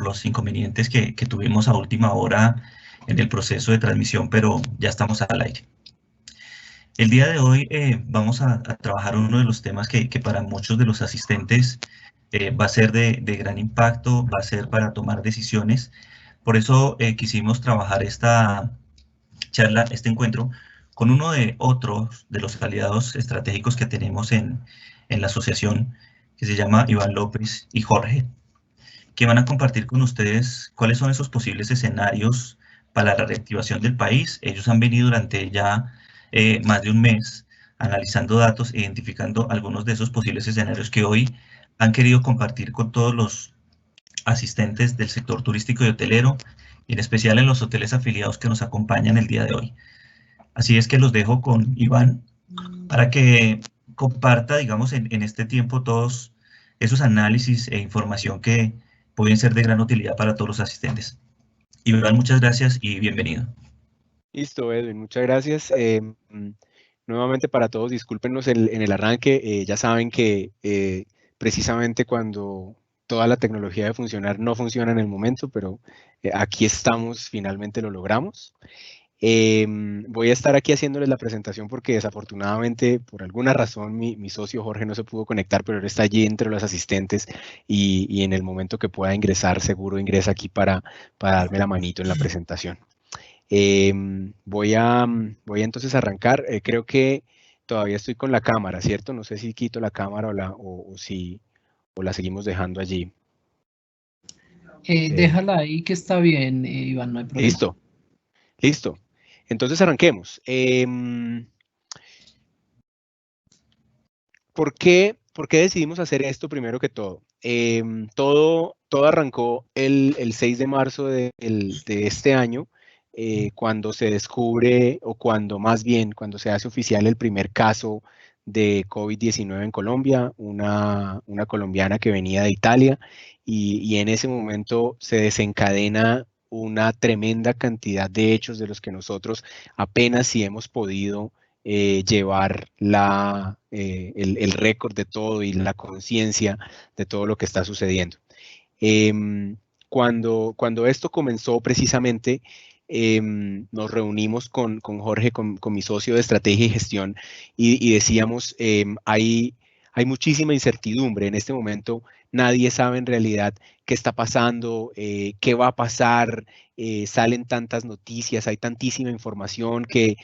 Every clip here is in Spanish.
los inconvenientes que tuvimos a última hora en el proceso de transmisión, pero ya estamos al aire. El día de hoy vamos a trabajar uno de los temas que para muchos de los asistentes va a ser de gran impacto, va a ser para tomar decisiones. Por eso quisimos trabajar esta charla, este encuentro, con uno de otros de los aliados estratégicos que tenemos en la asociación, que se llama Iván López y Jorge, que van a compartir con ustedes cuáles son esos posibles escenarios para la reactivación del país. Ellos han venido durante ya más de un mes analizando datos, identificando algunos de esos posibles escenarios que hoy han querido compartir con todos los asistentes del sector turístico y hotelero, y en especial en los hoteles afiliados que nos acompañan el día de hoy. Así es que los dejo con Iván para que comparta, digamos, en este tiempo todos esos análisis e información que pueden ser de gran utilidad para todos los asistentes. Iván, muchas gracias y bienvenido. Listo, Edwin, muchas gracias. Nuevamente para todos, discúlpenos en el arranque. Ya saben que precisamente cuando toda la tecnología de funcionar no funciona en el momento, pero aquí estamos, finalmente lo logramos. Voy a estar aquí haciéndoles la presentación porque desafortunadamente, por alguna razón, mi socio Jorge no se pudo conectar, pero él está allí entre los asistentes y en el momento que pueda ingresar, seguro ingresa aquí para darme la manito en la presentación. Voy a entonces arrancar. Creo que todavía estoy con la cámara, ¿cierto? No sé si quito la cámara o la seguimos dejando allí. Déjala ahí que está bien, Iván, no hay problema. Listo. Entonces arranquemos. ¿Por qué decidimos hacer esto primero que todo? Todo arrancó el 6 de marzo de este año, cuando se descubre, o cuando se hace oficial el primer caso de COVID-19 en Colombia, una colombiana que venía de Italia, y en ese momento se desencadena una tremenda cantidad de hechos de los que nosotros apenas si hemos podido llevar el récord de todo y la conciencia de todo lo que está sucediendo. Cuando esto comenzó precisamente, nos reunimos con Jorge, con mi socio de estrategia y gestión, y decíamos, hay muchísima incertidumbre en este momento. Nadie sabe en realidad qué está pasando, qué va a pasar. Salen tantas noticias, hay tantísima información que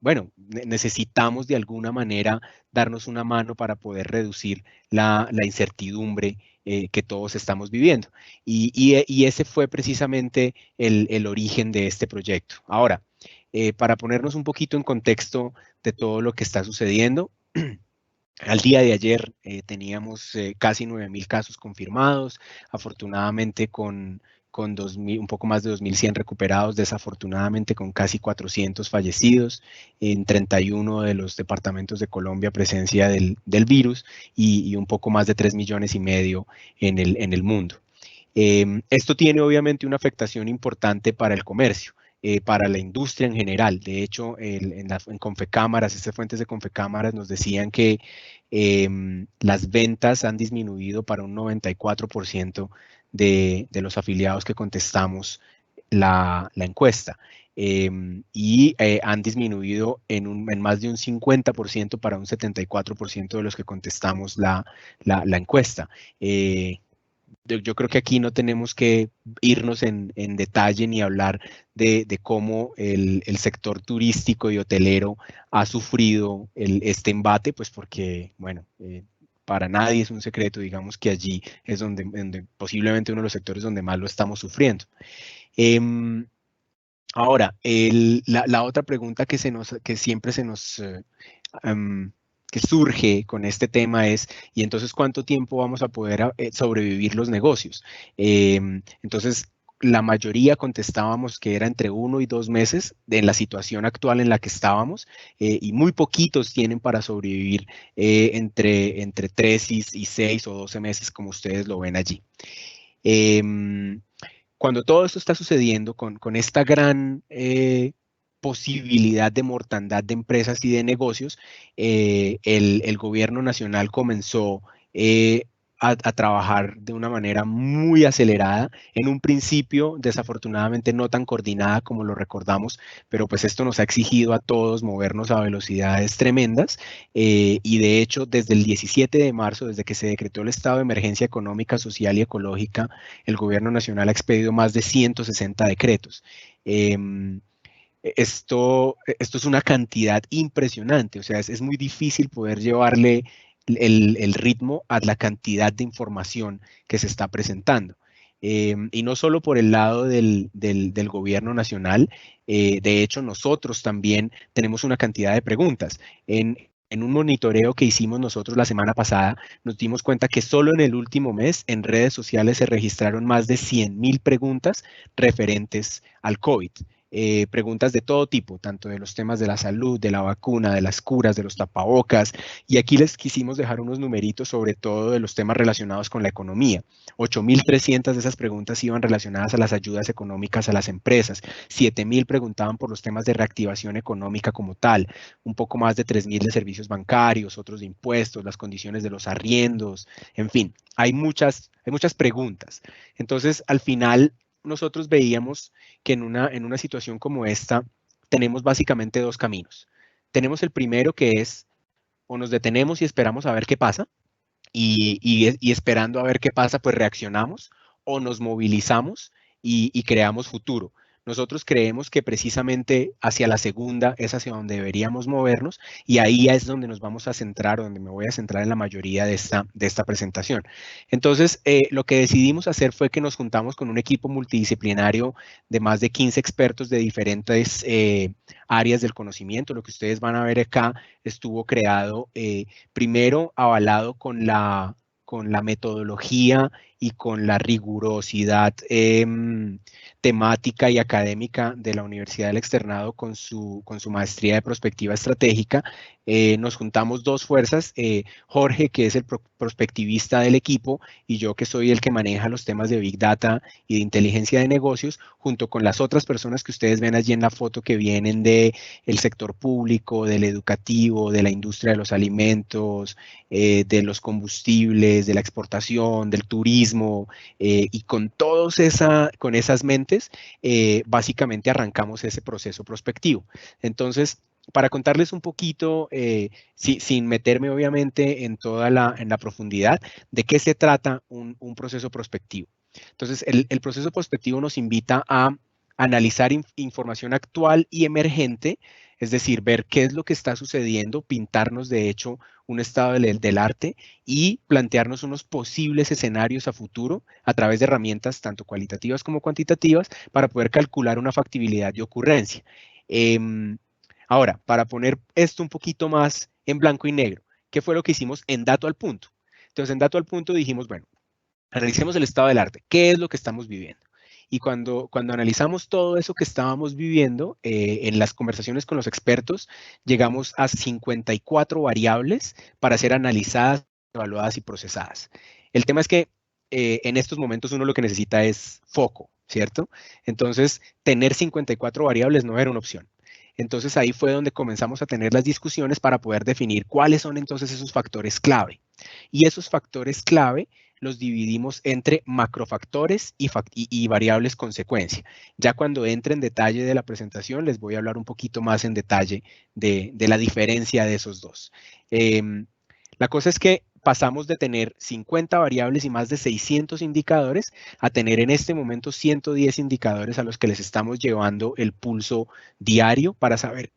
bueno, necesitamos de alguna manera darnos una mano para poder reducir la incertidumbre que todos estamos viviendo. Y ese fue precisamente el origen de este proyecto. Ahora, para ponernos un poquito en contexto de todo lo que está sucediendo, al día de ayer teníamos casi 9.000 casos confirmados, afortunadamente con un poco más de 2.100 recuperados, desafortunadamente con casi 400 fallecidos en 31 de los departamentos de Colombia, presencia del virus, y un poco más de 3,5 millones en el mundo. Esto tiene obviamente una afectación importante para el comercio. Para la industria en general. De hecho, en Confecámaras, estas fuentes de Confecámaras nos decían que las ventas han disminuido para un 94% de los afiliados que contestamos la encuesta. Y han disminuido en más de un 50% para un 74% de los que contestamos la encuesta. Yo creo que aquí no tenemos que irnos en detalle ni hablar de cómo el sector turístico y hotelero ha sufrido este embate, pues porque, bueno, para nadie es un secreto, digamos que allí es donde posiblemente uno de los sectores donde más lo estamos sufriendo. Ahora, la otra pregunta que siempre que surge con este tema es, ¿y entonces cuánto tiempo vamos a poder sobrevivir los negocios? Entonces, la mayoría contestábamos que era entre 1 y 2 meses en la situación actual en la que estábamos, y muy poquitos tienen para sobrevivir entre 3 y 6 o 12 meses, como ustedes lo ven allí. Cuando todo esto está sucediendo con esta gran posibilidad de mortandad de empresas y de negocios, el gobierno nacional comenzó a trabajar de una manera muy acelerada. En un principio, desafortunadamente, no tan coordinada como lo recordamos, pero pues esto nos ha exigido a todos movernos a velocidades tremendas. Y de hecho, desde el 17 de marzo, desde que se decretó el estado de emergencia económica, social y ecológica, el gobierno nacional ha expedido más de 160 decretos. Esto es una cantidad impresionante, o sea, es muy difícil poder llevarle el ritmo a la cantidad de información que se está presentando. Y no solo por el lado del gobierno nacional, de hecho nosotros también tenemos una cantidad de preguntas. En un monitoreo que hicimos nosotros la semana pasada, nos dimos cuenta que solo en el último mes en redes sociales se registraron más de 100,000 preguntas referentes al COVID. Preguntas de todo tipo, tanto de los temas de la salud, de la vacuna, de las curas, de los tapabocas. Y aquí les quisimos dejar unos numeritos sobre todo de los temas relacionados con la economía. 8,300 de esas preguntas iban relacionadas a las ayudas económicas a las empresas. 7,000 preguntaban por los temas de reactivación económica como tal. Un poco más de 3,000 de servicios bancarios, otros de impuestos, las condiciones de los arriendos. En fin, hay muchas preguntas. Entonces, al final, nosotros veíamos que en una situación como esta tenemos básicamente dos caminos. Tenemos el primero, que es o nos detenemos y esperamos a ver qué pasa, y esperando a ver qué pasa, pues reaccionamos, o nos movilizamos y creamos futuro. Nosotros creemos que precisamente hacia la segunda es hacia donde deberíamos movernos, y ahí es donde nos vamos a centrar, donde me voy a centrar en la mayoría de esta presentación. Entonces, lo que decidimos hacer fue que nos juntamos con un equipo multidisciplinario de más de 15 expertos de diferentes áreas del conocimiento. Lo que ustedes van a ver acá estuvo creado primero avalado con la metodología y con la rigurosidad temática y académica de la Universidad del Externado con su maestría de prospectiva estratégica. Nos juntamos dos fuerzas, Jorge, que es el prospectivista del equipo, y yo, que soy el que maneja los temas de Big Data y de inteligencia de negocios, junto con las otras personas que ustedes ven allí en la foto, que vienen del sector público, del educativo, de la industria de los alimentos, de los combustibles, de la exportación, del turismo, y con esas mentes, básicamente arrancamos ese proceso prospectivo. Entonces, para contarles un poquito, sin meterme obviamente en la profundidad, de qué se trata un proceso prospectivo. Entonces, el proceso prospectivo nos invita a analizar información actual y emergente, es decir, ver qué es lo que está sucediendo, pintarnos de hecho un estado del arte y plantearnos unos posibles escenarios a futuro a través de herramientas tanto cualitativas como cuantitativas para poder calcular una factibilidad de ocurrencia. Ahora, para poner esto un poquito más en blanco y negro, ¿qué fue lo que hicimos en Dato al Punto? Entonces, en Dato al Punto dijimos, bueno, analicemos el estado del arte, ¿qué es lo que estamos viviendo? Y cuando analizamos todo eso que estábamos viviendo, en las conversaciones con los expertos, llegamos a 54 variables para ser analizadas, evaluadas y procesadas. El tema es que en estos momentos uno lo que necesita es foco, ¿cierto? Entonces, tener 54 variables no era una opción. Entonces, ahí fue donde comenzamos a tener las discusiones para poder definir cuáles son entonces esos factores clave. Y esos factores clave los dividimos entre macrofactores y variables consecuencia. Ya cuando entre en detalle de la presentación, les voy a hablar un poquito más en detalle de la diferencia de esos dos. La cosa es que pasamos de tener 50 variables y más de 600 indicadores a tener en este momento 110 indicadores a los que les estamos llevando el pulso diario para saber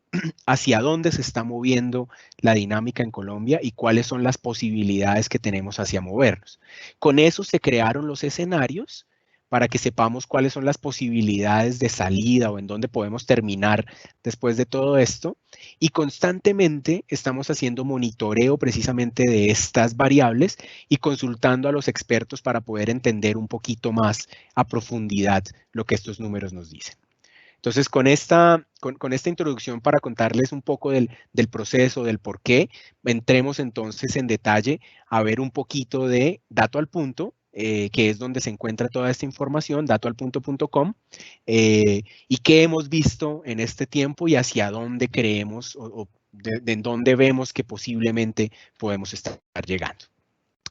hacia dónde se está moviendo la dinámica en Colombia y cuáles son las posibilidades que tenemos hacia movernos. Con eso se crearon los escenarios para que sepamos cuáles son las posibilidades de salida o en dónde podemos terminar después de todo esto. Y constantemente estamos haciendo monitoreo precisamente de estas variables y consultando a los expertos para poder entender un poquito más a profundidad lo que estos números nos dicen. Entonces, con esta introducción para contarles un poco del proceso, del por qué, entremos entonces en detalle a ver un poquito de Dato al Punto, que es donde se encuentra toda esta información, datoalpunto.com, y qué hemos visto en este tiempo y hacia dónde creemos o de dónde vemos que posiblemente podemos estar llegando.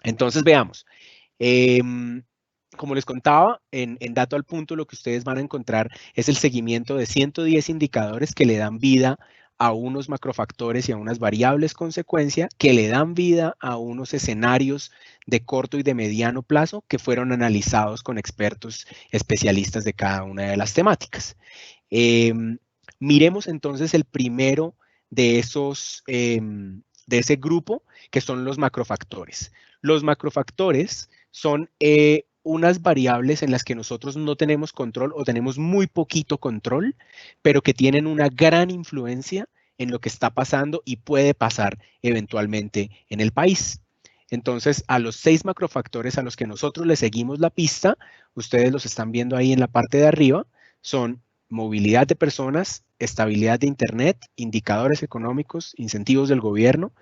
Entonces, veamos. Como les contaba, en Dato al Punto lo que ustedes van a encontrar es el seguimiento de 110 indicadores que le dan vida a unos macrofactores y a unas variables consecuencia que le dan vida a unos escenarios de corto y de mediano plazo que fueron analizados con expertos especialistas de cada una de las temáticas. Miremos entonces el primero de esos, de ese grupo, que son los macrofactores. Los macrofactores son unas variables en las que nosotros no tenemos control o tenemos muy poquito control, pero que tienen una gran influencia en lo que está pasando y puede pasar eventualmente en el país. Entonces, a los 6 macrofactores a los que nosotros le seguimos la pista, ustedes los están viendo ahí en la parte de arriba, son movilidad de personas, estabilidad de Internet, indicadores económicos, incentivos del gobierno,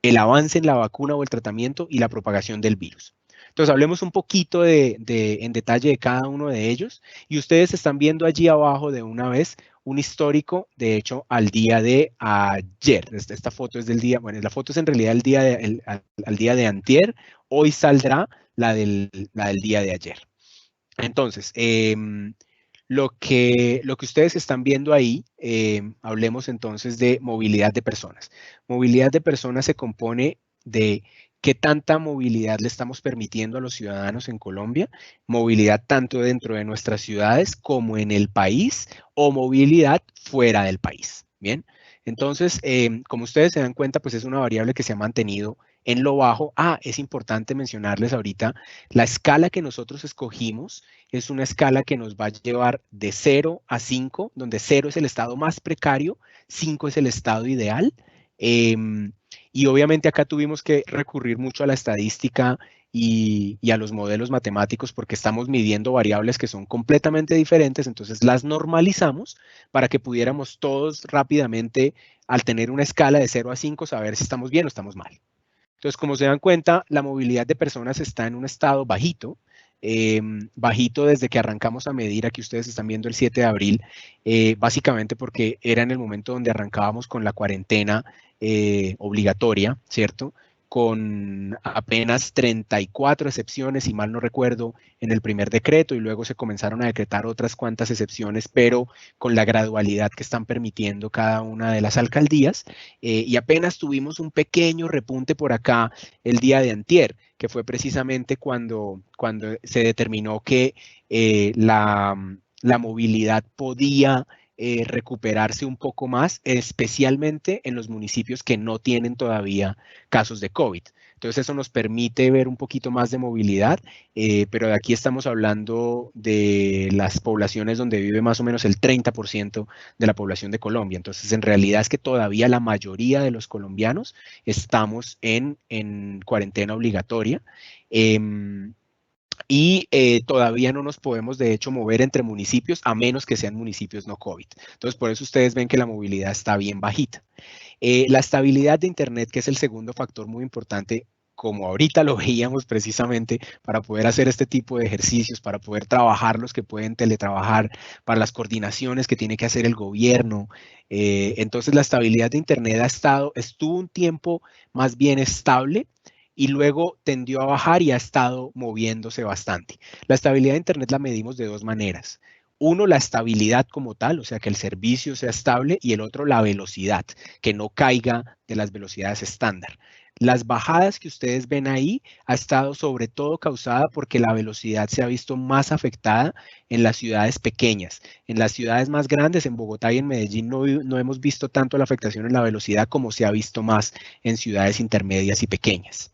el avance en la vacuna o el tratamiento y la propagación del virus. Entonces, hablemos un poquito en detalle de cada uno de ellos y ustedes están viendo allí abajo de una vez un histórico, de hecho, al día de ayer. Esta foto es del día, bueno, la foto es en realidad al día de antier, hoy saldrá la del día de ayer. Entonces, lo que ustedes están viendo ahí, hablemos entonces de movilidad de personas. Movilidad de personas se compone de qué tanta movilidad le estamos permitiendo a los ciudadanos en Colombia, movilidad tanto dentro de nuestras ciudades como en el país o movilidad fuera del país. Bien, entonces, como ustedes se dan cuenta, pues es una variable que se ha mantenido en lo bajo. Es importante mencionarles ahorita, la escala que nosotros escogimos es una escala que nos va a llevar de 0 a 5, donde 0 es el estado más precario, 5 es el estado ideal. Y obviamente acá tuvimos que recurrir mucho a la estadística y a los modelos matemáticos porque estamos midiendo variables que son completamente diferentes, entonces las normalizamos para que pudiéramos todos rápidamente, al tener una escala de 0 a 5, saber si estamos bien o estamos mal. Entonces, como se dan cuenta, la movilidad de personas está en un estado bajito, bajito desde que arrancamos a medir. Aquí ustedes están viendo el 7 de abril, básicamente porque era en el momento donde arrancábamos con la cuarentena obligatoria, ¿cierto? Con apenas 34 excepciones, si mal no recuerdo, en el primer decreto, y luego se comenzaron a decretar otras cuantas excepciones, pero con la gradualidad que están permitiendo cada una de las alcaldías, y apenas tuvimos un pequeño repunte por acá el día de antier, que fue precisamente cuando se determinó que la movilidad podía recuperarse un poco más, especialmente en los municipios que no tienen todavía casos de COVID. Entonces eso nos permite ver un poquito más de movilidad, pero de aquí estamos hablando de las poblaciones donde vive más o menos el 30% de la población de Colombia. Entonces en realidad es que todavía la mayoría de los colombianos estamos en cuarentena obligatoria. Y todavía no nos podemos, de hecho, mover entre municipios a menos que sean municipios no COVID. Entonces, por eso ustedes ven que la movilidad está bien bajita. La estabilidad de Internet, que es el segundo factor muy importante, como ahorita lo veíamos precisamente, para poder hacer este tipo de ejercicios, para poder trabajar los que pueden teletrabajar, para las coordinaciones que tiene que hacer el gobierno. Entonces, la estabilidad de Internet estuvo un tiempo más bien estable, y luego tendió a bajar y ha estado moviéndose bastante. La estabilidad de Internet la medimos de dos maneras. Uno, la estabilidad como tal, o sea, que el servicio sea estable, y el otro, la velocidad, que no caiga de las velocidades estándar. Las bajadas que ustedes ven ahí ha estado sobre todo causada porque la velocidad se ha visto más afectada en las ciudades pequeñas. En las ciudades más grandes, en Bogotá y en Medellín, no hemos visto tanto la afectación en la velocidad como se ha visto más en ciudades intermedias y pequeñas.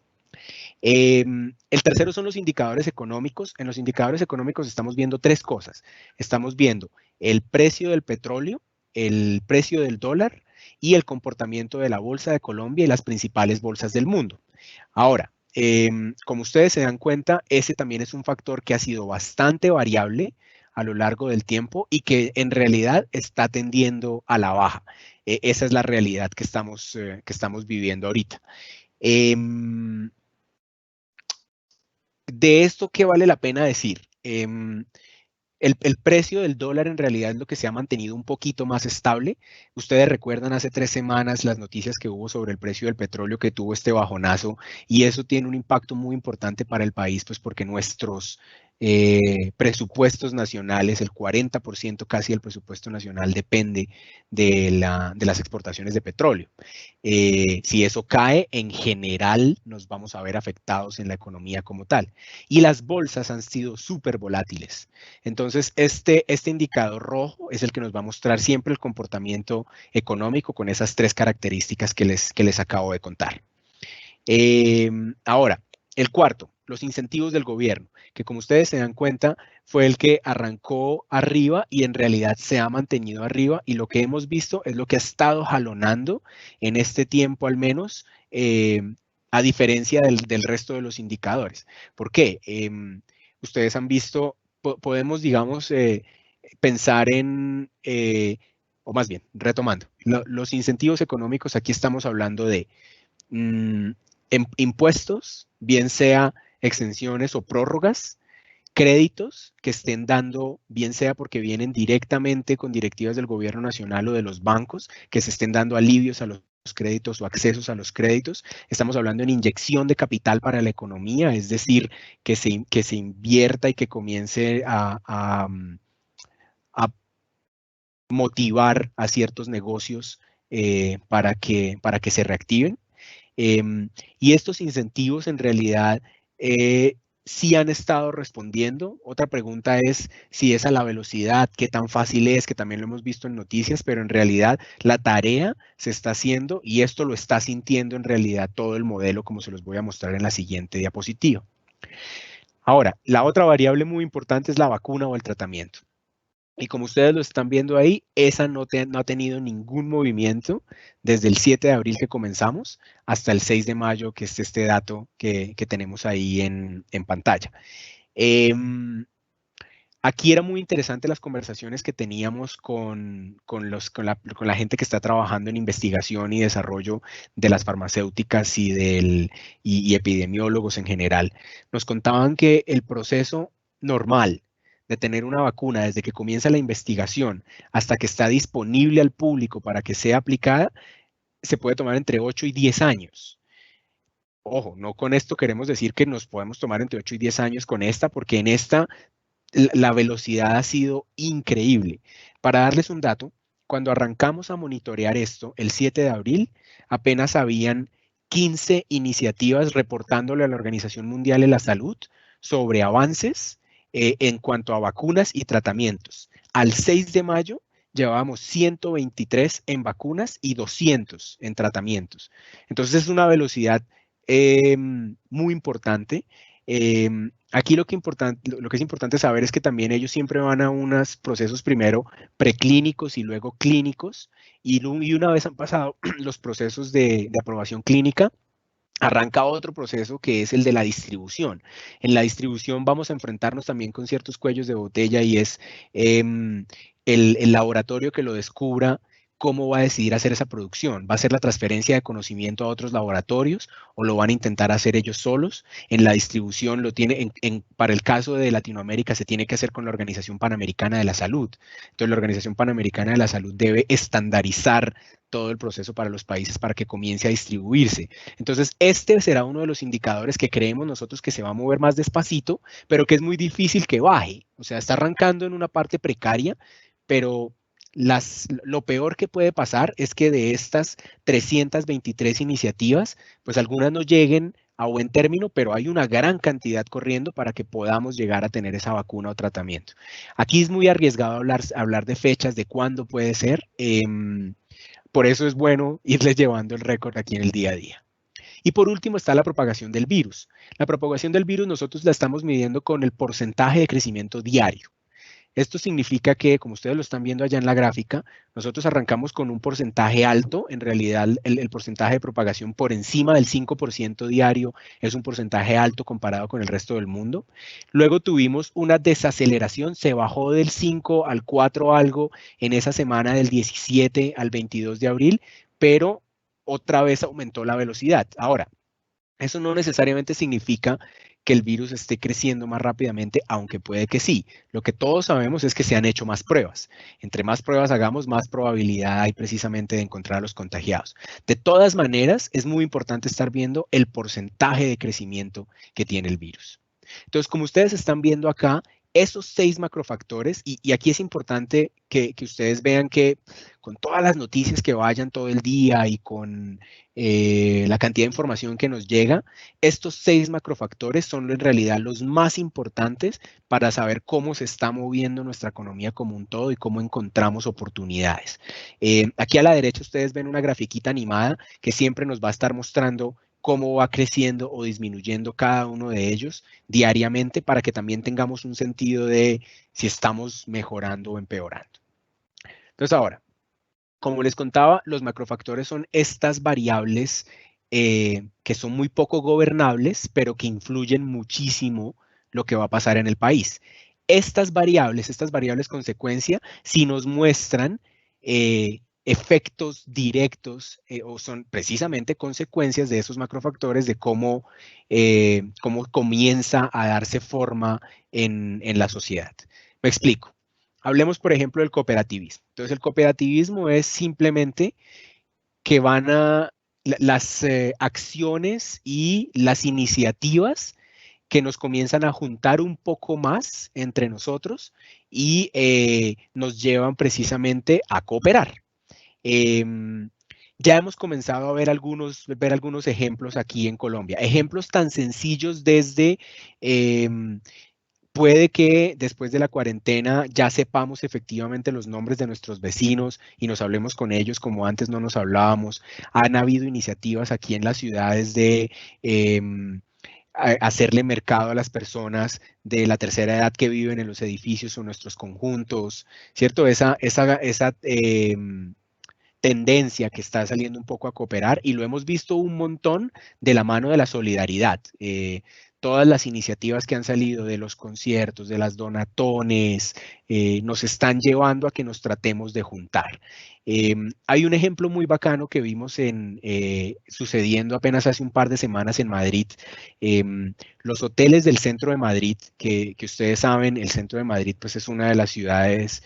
El tercero son los indicadores económicos. En los indicadores económicos estamos viendo tres cosas. Estamos viendo el precio del petróleo, el precio del dólar y el comportamiento de la Bolsa de Colombia y las principales bolsas del mundo. Ahora, como ustedes se dan cuenta, ese también es un factor que ha sido bastante variable a lo largo del tiempo y que en realidad está tendiendo a la baja. Esa es la realidad que estamos viviendo ahorita. De esto, ¿qué vale la pena decir? el precio del dólar en realidad es lo que se ha mantenido un poquito más estable. Ustedes recuerdan hace 3 semanas las noticias que hubo sobre el precio del petróleo, que tuvo este bajonazo, y eso tiene un impacto muy importante para el país, pues porque nuestros presupuestos nacionales, el 40% casi del presupuesto nacional depende de las exportaciones de petróleo. Si eso cae, en general nos vamos a ver afectados en la economía como tal. Y las bolsas han sido súper volátiles. Entonces, este indicador rojo es el que nos va a mostrar siempre el comportamiento económico con esas 3 características que les acabo de contar. Ahora, el cuarto, los incentivos del gobierno, que como ustedes se dan cuenta, fue el que arrancó arriba y en realidad se ha mantenido arriba, y lo que hemos visto es lo que ha estado jalonando en este tiempo al menos, a diferencia del resto de los indicadores. ¿Por qué? Ustedes han visto, podemos, digamos, pensar en, o más bien, retomando, los incentivos económicos, aquí estamos hablando de impuestos, bien sea exenciones o prórrogas, créditos que estén dando, bien sea porque vienen directamente con directivas del gobierno nacional o de los bancos, que se estén dando alivios a los créditos o accesos a los créditos. Estamos hablando en inyección de capital para la economía, es decir, que se invierta y que comience a motivar a ciertos negocios para que se reactiven. Y estos incentivos en realidad sí han estado respondiendo. Otra pregunta es si es a la velocidad, qué tan fácil es, que también lo hemos visto en noticias, pero en realidad la tarea se está haciendo y esto lo está sintiendo en realidad todo el modelo, como se los voy a mostrar en la siguiente diapositiva. Ahora, la otra variable muy importante es la vacuna o el tratamiento. Y como ustedes lo están viendo ahí, esa no ha tenido ningún movimiento desde el 7 de abril que comenzamos hasta el 6 de mayo, que es este dato que tenemos ahí en pantalla. Aquí era muy interesante las conversaciones que teníamos con la gente que está trabajando en investigación y desarrollo de las farmacéuticas y epidemiólogos en general. Nos contaban que el proceso normal de tener una vacuna desde que comienza la investigación hasta que está disponible al público para que sea aplicada, se puede tomar entre 8 y 10 años. Ojo, no con esto queremos decir que nos podemos tomar entre 8 y 10 años con esta, porque en esta la velocidad ha sido increíble. Para darles un dato, cuando arrancamos a monitorear esto, el 7 de abril, apenas habían 15 iniciativas reportándole a la Organización Mundial de la Salud sobre avances en cuanto a vacunas y tratamientos. Al 6 de mayo llevábamos 123 en vacunas y 200 en tratamientos. Entonces es una velocidad muy importante. Aquí lo que es importante saber es que también ellos siempre van a unos procesos primero preclínicos y luego clínicos, y una vez han pasado los procesos de aprobación clínica, arranca otro proceso que es el de la distribución. En la distribución vamos a enfrentarnos también con ciertos cuellos de botella, y es el laboratorio que lo descubra, cómo va a decidir hacer esa producción. ¿Va a ser la transferencia de conocimiento a otros laboratorios o lo van a intentar hacer ellos solos? En la distribución lo tiene, para el caso de Latinoamérica, se tiene que hacer con la Organización Panamericana de la Salud. Entonces la Organización Panamericana de la Salud debe estandarizar todo el proceso para los países para que comience a distribuirse. Entonces, este será uno de los indicadores que creemos nosotros que se va a mover más despacito, pero que es muy difícil que baje. O sea, está arrancando en una parte precaria, pero lo peor que puede pasar es que de estas 323 iniciativas, pues algunas no lleguen a buen término, pero hay una gran cantidad corriendo para que podamos llegar a tener esa vacuna o tratamiento. Aquí es muy arriesgado hablar de fechas, de cuándo puede ser. Por eso es bueno irles llevando el récord aquí en el día a día. Y por último está la propagación del virus. La propagación del virus nosotros la estamos midiendo con el porcentaje de crecimiento diario. Esto significa que, como ustedes lo están viendo allá en la gráfica, nosotros arrancamos con un porcentaje alto. En realidad, el porcentaje de propagación por encima del 5% diario es un porcentaje alto comparado con el resto del mundo. Luego tuvimos una desaceleración, se bajó del 5 al 4 algo en esa semana del 17 al 22 de abril, pero otra vez aumentó la velocidad. Ahora, eso no necesariamente significa que el virus esté creciendo más rápidamente, aunque puede que sí. Lo que todos sabemos es que se han hecho más pruebas. Entre más pruebas hagamos, más probabilidad hay precisamente de encontrar a los contagiados. De todas maneras, es muy importante estar viendo el porcentaje de crecimiento que tiene el virus. Entonces, como ustedes están viendo acá, esos 6 macrofactores, y aquí es importante que ustedes vean que con todas las noticias que vayan todo el día y con la cantidad de información que nos llega, estos 6 macrofactores son en realidad los más importantes para saber cómo se está moviendo nuestra economía como un todo y cómo encontramos oportunidades. Aquí a la derecha ustedes ven una grafiquita animada que siempre nos va a estar mostrando cómo va creciendo o disminuyendo cada uno de ellos diariamente para que también tengamos un sentido de si estamos mejorando o empeorando. Entonces ahora, como les contaba, los macrofactores son estas variables que son muy poco gobernables, pero que influyen muchísimo lo que va a pasar en el país. Estas variables consecuencia, si nos muestran efectos directos o son precisamente consecuencias de esos macrofactores de cómo comienza a darse forma en la sociedad. Me explico. Hablemos, por ejemplo, del cooperativismo. Entonces, el cooperativismo es simplemente que las acciones y las iniciativas que nos comienzan a juntar un poco más entre nosotros y nos llevan precisamente a cooperar. Ya hemos comenzado a ver algunos ejemplos aquí en Colombia. Ejemplos tan sencillos desde puede que después de la cuarentena ya sepamos efectivamente los nombres de nuestros vecinos y nos hablemos con ellos como antes no nos hablábamos. Han habido iniciativas aquí en las ciudades de hacerle mercado a las personas de la tercera edad que viven en los edificios o nuestros conjuntos, ¿cierto? Esa tendencia que está saliendo un poco a cooperar y lo hemos visto un montón de la mano de la solidaridad. Todas las iniciativas que han salido de los conciertos, de las donatones, nos están llevando a que nos tratemos de juntar. Hay un ejemplo muy bacano que vimos sucediendo apenas hace un par de semanas en Madrid. Los hoteles del centro de Madrid, que ustedes saben, el centro de Madrid pues es una de las ciudades,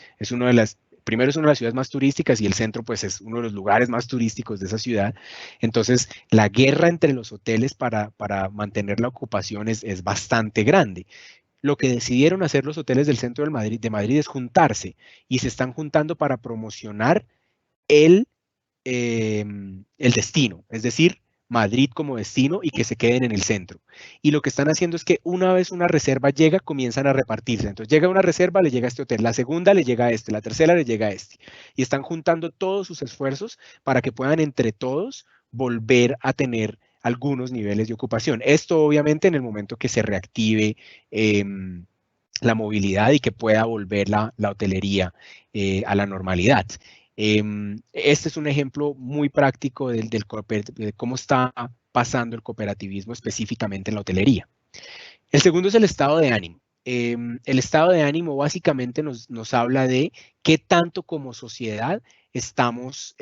primero es una de las ciudades más turísticas y el centro pues es uno de los lugares más turísticos de esa ciudad. Entonces, la guerra entre los hoteles para mantener la ocupación es bastante grande. Lo que decidieron hacer los hoteles del centro de Madrid es juntarse y se están juntando para promocionar el destino, es decir, Madrid como destino y que se queden en el centro. Y lo que están haciendo es que una vez una reserva llega, comienzan a repartirse. Entonces llega una reserva, le llega a este hotel, la segunda le llega a este, la tercera le llega a este. Y están juntando todos sus esfuerzos para que puedan entre todos volver a tener algunos niveles de ocupación. Esto obviamente en el momento que se reactive la movilidad y que pueda volver la hotelería a la normalidad. Este es un ejemplo muy práctico de cómo está pasando el cooperativismo específicamente en la hotelería. El segundo es el estado de ánimo. El estado de ánimo básicamente nos habla de qué tanto como sociedad estamos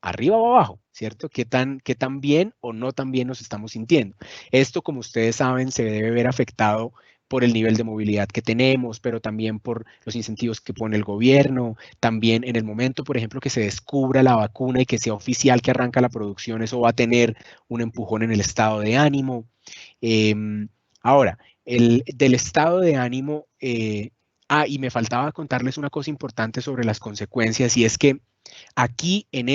arriba o abajo, ¿cierto? Qué tan bien o no tan bien nos estamos sintiendo. Esto, como ustedes saben, se debe ver afectado por el nivel de movilidad que tenemos, pero también por los incentivos que pone el gobierno, también en el momento, por ejemplo, que se descubra la vacuna y que sea oficial que arranca la producción, eso va a tener un empujón en el estado de ánimo. Ahora, del estado de ánimo, y me faltaba contarles una cosa importante sobre las consecuencias, y es que aquí en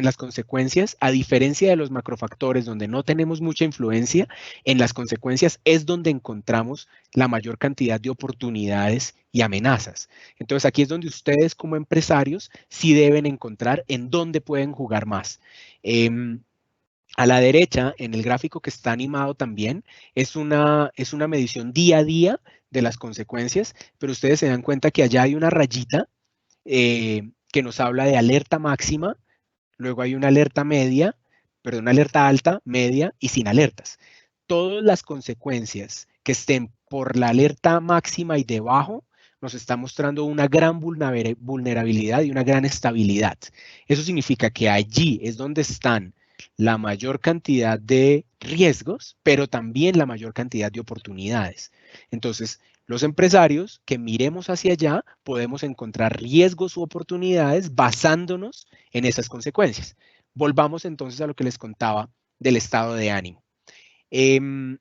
las consecuencias, a diferencia de los macrofactores donde no tenemos mucha influencia, en las consecuencias es donde encontramos la mayor cantidad de oportunidades y amenazas. Entonces aquí es donde ustedes como empresarios sí deben encontrar en dónde pueden jugar más. A la derecha, en el gráfico que está animado también, es una medición día a día de las consecuencias, pero ustedes se dan cuenta que allá hay una rayita que nos habla de alerta máxima, luego hay una alerta media, perdón, una alerta alta, media y sin alertas. Todas las consecuencias que estén por la alerta máxima y debajo nos está mostrando una gran vulnerabilidad y una gran estabilidad. Eso significa que allí es donde están la mayor cantidad de riesgos, pero también la mayor cantidad de oportunidades. Entonces, los empresarios que miremos hacia allá podemos encontrar riesgos u oportunidades basándonos en esas consecuencias. Volvamos entonces a lo que les contaba del estado de ánimo. En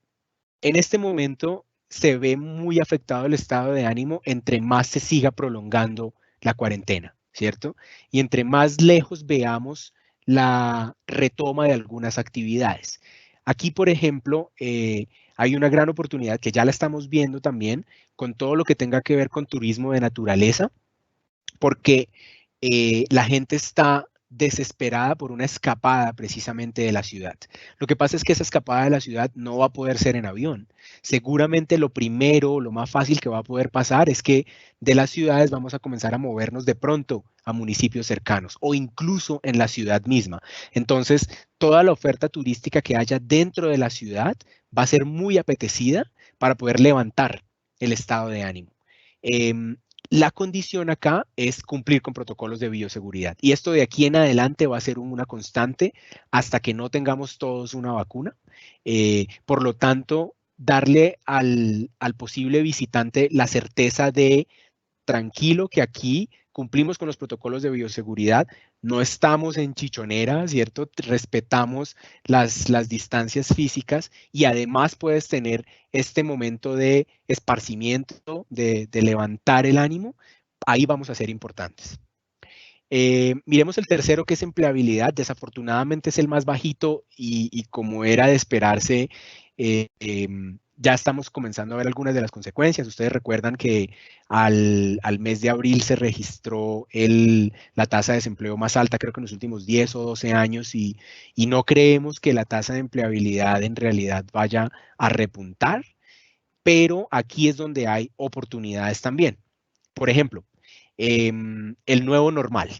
este momento se ve muy afectado el estado de ánimo entre más se siga prolongando la cuarentena, ¿cierto? Y entre más lejos veamos la retoma de algunas actividades. Aquí, por ejemplo, hay una gran oportunidad que ya la estamos viendo también con todo lo que tenga que ver con turismo de naturaleza, porque la gente está desesperada por una escapada precisamente de la ciudad. Lo que pasa es que esa escapada de la ciudad no va a poder ser en avión. Seguramente lo primero, lo más fácil que va a poder pasar es que de las ciudades vamos a comenzar a movernos de pronto a municipios cercanos o incluso en la ciudad misma. Entonces, toda la oferta turística que haya dentro de la ciudad va a ser muy apetecida para poder levantar el estado de ánimo. La condición acá es cumplir con protocolos de bioseguridad. Y esto de aquí en adelante va a ser una constante hasta que no tengamos todos una vacuna. Por lo tanto, darle al posible visitante la certeza de tranquilo que aquí cumplimos con los protocolos de bioseguridad, no estamos en chichonera, ¿cierto? Respetamos las distancias físicas y además puedes tener este momento de esparcimiento, de levantar el ánimo. Ahí vamos a ser importantes. Miremos el tercero, que es empleabilidad. Desafortunadamente es el más bajito y como era de esperarse, ya estamos comenzando a ver algunas de las consecuencias. Ustedes recuerdan que al mes de abril se registró la tasa de desempleo más alta, creo que en los últimos 10 o 12 años, y no creemos que la tasa de empleabilidad en realidad vaya a repuntar, pero aquí es donde hay oportunidades también. Por ejemplo, el nuevo normal.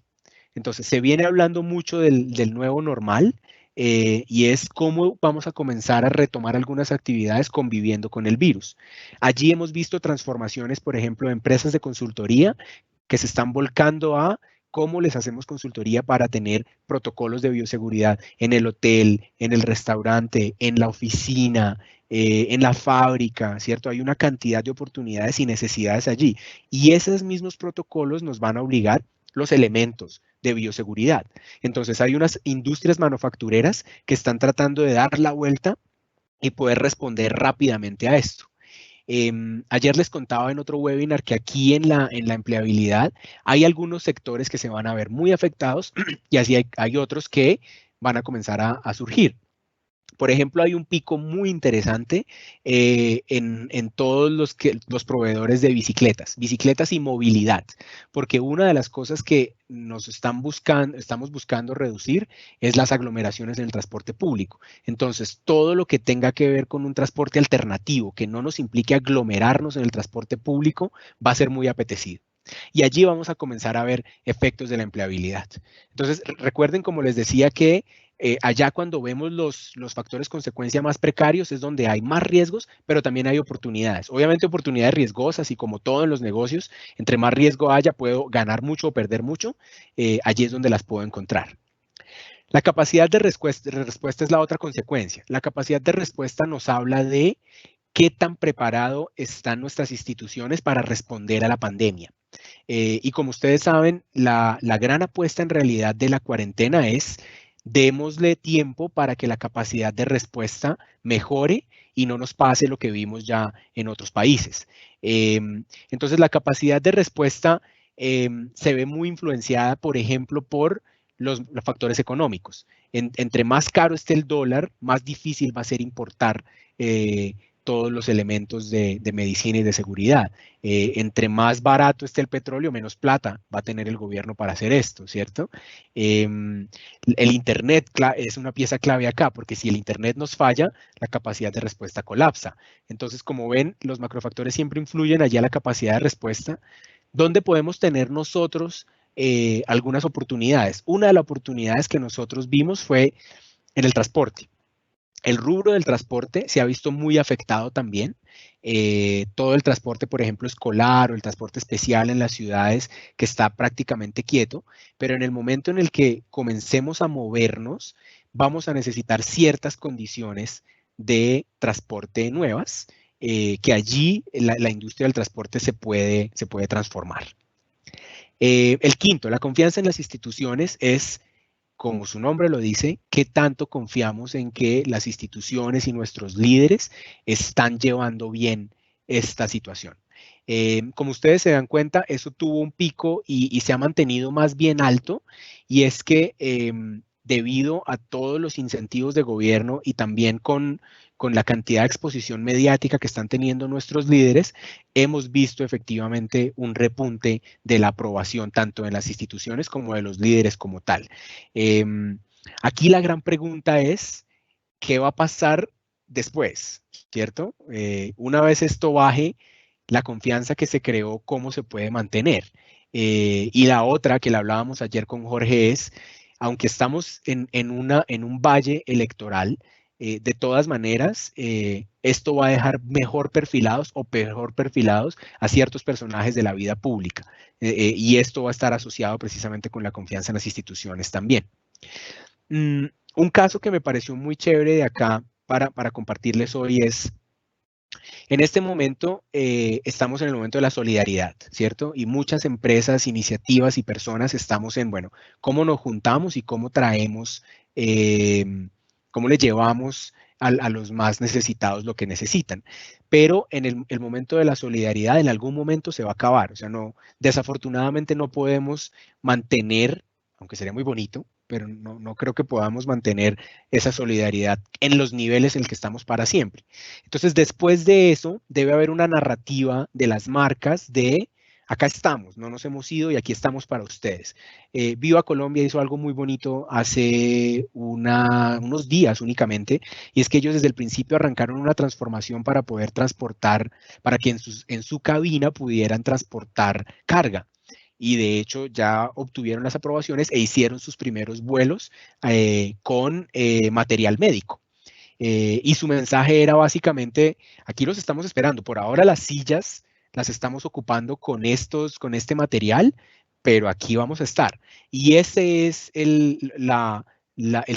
Entonces, se viene hablando mucho del nuevo normal, y es cómo vamos a comenzar a retomar algunas actividades conviviendo con el virus. Allí hemos visto transformaciones, por ejemplo, de empresas de consultoría que se están volcando a cómo les hacemos consultoría para tener protocolos de bioseguridad en el hotel, en el restaurante, en la oficina, en la fábrica, ¿cierto? Hay una cantidad de oportunidades y necesidades allí. Y esos mismos protocolos nos van a obligar los elementos de bioseguridad. Entonces hay unas industrias manufactureras que están tratando de dar la vuelta y poder responder rápidamente a esto. Ayer les contaba en otro webinar que aquí en la empleabilidad hay algunos sectores que se van a ver muy afectados y así hay otros que van a comenzar a surgir. Por ejemplo, hay un pico muy interesante en todos los proveedores de bicicletas y movilidad, porque una de las cosas que estamos buscando reducir es las aglomeraciones en el transporte público. Entonces, todo lo que tenga que ver con un transporte alternativo, que no nos implique aglomerarnos en el transporte público, va a ser muy apetecido. Y allí vamos a comenzar a ver efectos de la empleabilidad. Entonces, recuerden, como les decía, que allá cuando vemos los factores consecuencia más precarios es donde hay más riesgos, pero también hay oportunidades. Obviamente oportunidades riesgosas y como todo en los negocios, entre más riesgo haya, puedo ganar mucho o perder mucho. Allí es donde las puedo encontrar. La capacidad de respuesta es la otra consecuencia. La capacidad de respuesta nos habla de qué tan preparado están nuestras instituciones para responder a la pandemia. Y como ustedes saben, la gran apuesta en realidad de la cuarentena es démosle tiempo para que la capacidad de respuesta mejore y no nos pase lo que vimos ya en otros países. Entonces, la capacidad de respuesta se ve muy influenciada, por ejemplo, por los factores económicos. Entre más caro esté el dólar, más difícil va a ser importar todos los elementos de medicina y de seguridad. Entre más barato esté el petróleo, menos plata va a tener el gobierno para hacer esto, ¿cierto? El Internet es una pieza clave acá, porque si el Internet nos falla, la capacidad de respuesta colapsa. Entonces, como ven, los macrofactores siempre influyen allá la capacidad de respuesta. ¿Dónde podemos tener nosotros algunas oportunidades? Una de las oportunidades que nosotros vimos fue en el transporte. El rubro del transporte se ha visto muy afectado también. Todo el transporte, por ejemplo, escolar o el transporte especial en las ciudades, que está prácticamente quieto, pero en el momento en el que comencemos a movernos, vamos a necesitar ciertas condiciones de transporte nuevas, que allí la industria del transporte se puede transformar. El quinto, la confianza en las instituciones es, como su nombre lo dice, qué tanto confiamos en que las instituciones y nuestros líderes están llevando bien esta situación. Como ustedes se dan cuenta, eso tuvo un pico y se ha mantenido más bien alto, y es que debido a todos los incentivos de gobierno y también con la cantidad de exposición mediática que están teniendo nuestros líderes, hemos visto efectivamente un repunte de la aprobación tanto en las instituciones como de los líderes como tal. Aquí la gran pregunta es, ¿qué va a pasar después? ¿Cierto? Una vez esto baje, la confianza que se creó, ¿cómo se puede mantener? Y la otra que le hablábamos ayer con Jorge es, aunque estamos en un valle electoral, de todas maneras, esto va a dejar mejor perfilados o peor perfilados a ciertos personajes de la vida pública. Y esto va a estar asociado precisamente con la confianza en las instituciones también. Un caso que me pareció muy chévere de acá para compartirles hoy es, en este momento estamos en el momento de la solidaridad, ¿cierto? Y muchas empresas, iniciativas y personas estamos en, bueno, cómo nos juntamos y cómo traemos, cómo le llevamos a los más necesitados lo que necesitan. Pero en el momento de la solidaridad, en algún momento se va a acabar. O sea, no, desafortunadamente no podemos mantener, aunque sería muy bonito, pero no creo que podamos mantener esa solidaridad en los niveles en el que estamos para siempre. Entonces, después de eso, debe haber una narrativa de las marcas de acá estamos, no nos hemos ido y aquí estamos para ustedes. Viva Colombia hizo algo muy bonito hace unos días únicamente, y es que ellos desde el principio arrancaron una transformación para poder transportar, para que en su cabina pudieran transportar carga. Y de hecho ya obtuvieron las aprobaciones e hicieron sus primeros vuelos con material médico. Y su mensaje era básicamente, aquí los estamos esperando, por ahora las sillas las estamos ocupando con este material, pero aquí vamos a estar. Y ese es el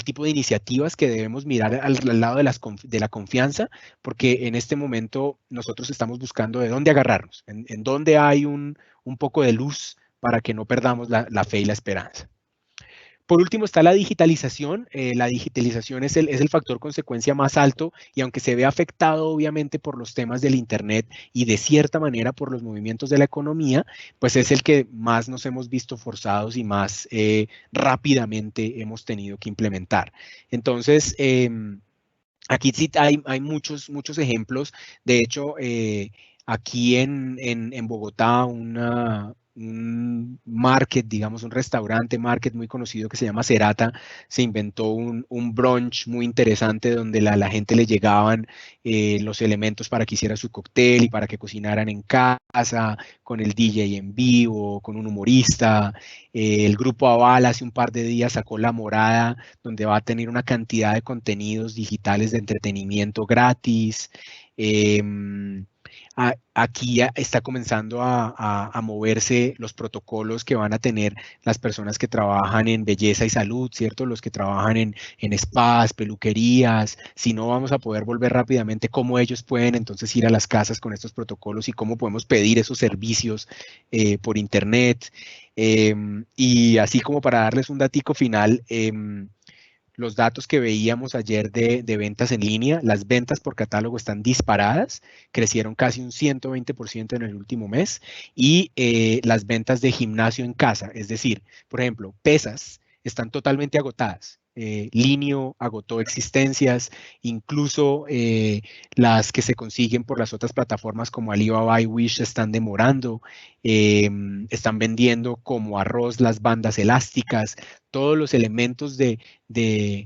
tipo de iniciativas que debemos mirar al lado de la confianza, porque en este momento nosotros estamos buscando de dónde agarrarnos, en dónde hay un poco de luz para que no perdamos la fe y la esperanza. Por último está la digitalización. La digitalización es el factor consecuencia más alto, y aunque se ve afectado obviamente por los temas del Internet y de cierta manera por los movimientos de la economía, pues es el que más nos hemos visto forzados y más rápidamente hemos tenido que implementar. Entonces, aquí sí hay muchos ejemplos. De hecho, aquí en Bogotá, un market, digamos, un restaurante market muy conocido que se llama Cerata, se inventó un brunch muy interesante donde la gente le llegaban los elementos para que hiciera su cóctel y para que cocinaran en casa, con el DJ en vivo, con un humorista. El grupo Aval hace un par de días sacó La Morada, donde va a tener una cantidad de contenidos digitales de entretenimiento gratis. Aquí ya está comenzando a moverse los protocolos que van a tener las personas que trabajan en belleza y salud, ¿cierto? Los que trabajan en spas, peluquerías. Si no, vamos a poder volver rápidamente cómo ellos pueden entonces ir a las casas con estos protocolos y cómo podemos pedir esos servicios por internet. Y así como para darles un datico final, los datos que veíamos ayer de ventas en línea, las ventas por catálogo están disparadas, crecieron casi un 120% en el último mes, y las ventas de gimnasio en casa, es decir, por ejemplo, pesas, están totalmente agotadas. Linio agotó existencias, incluso las que se consiguen por las otras plataformas como Alibaba y Wish están demorando. Están vendiendo como arroz las bandas elásticas, todos los elementos de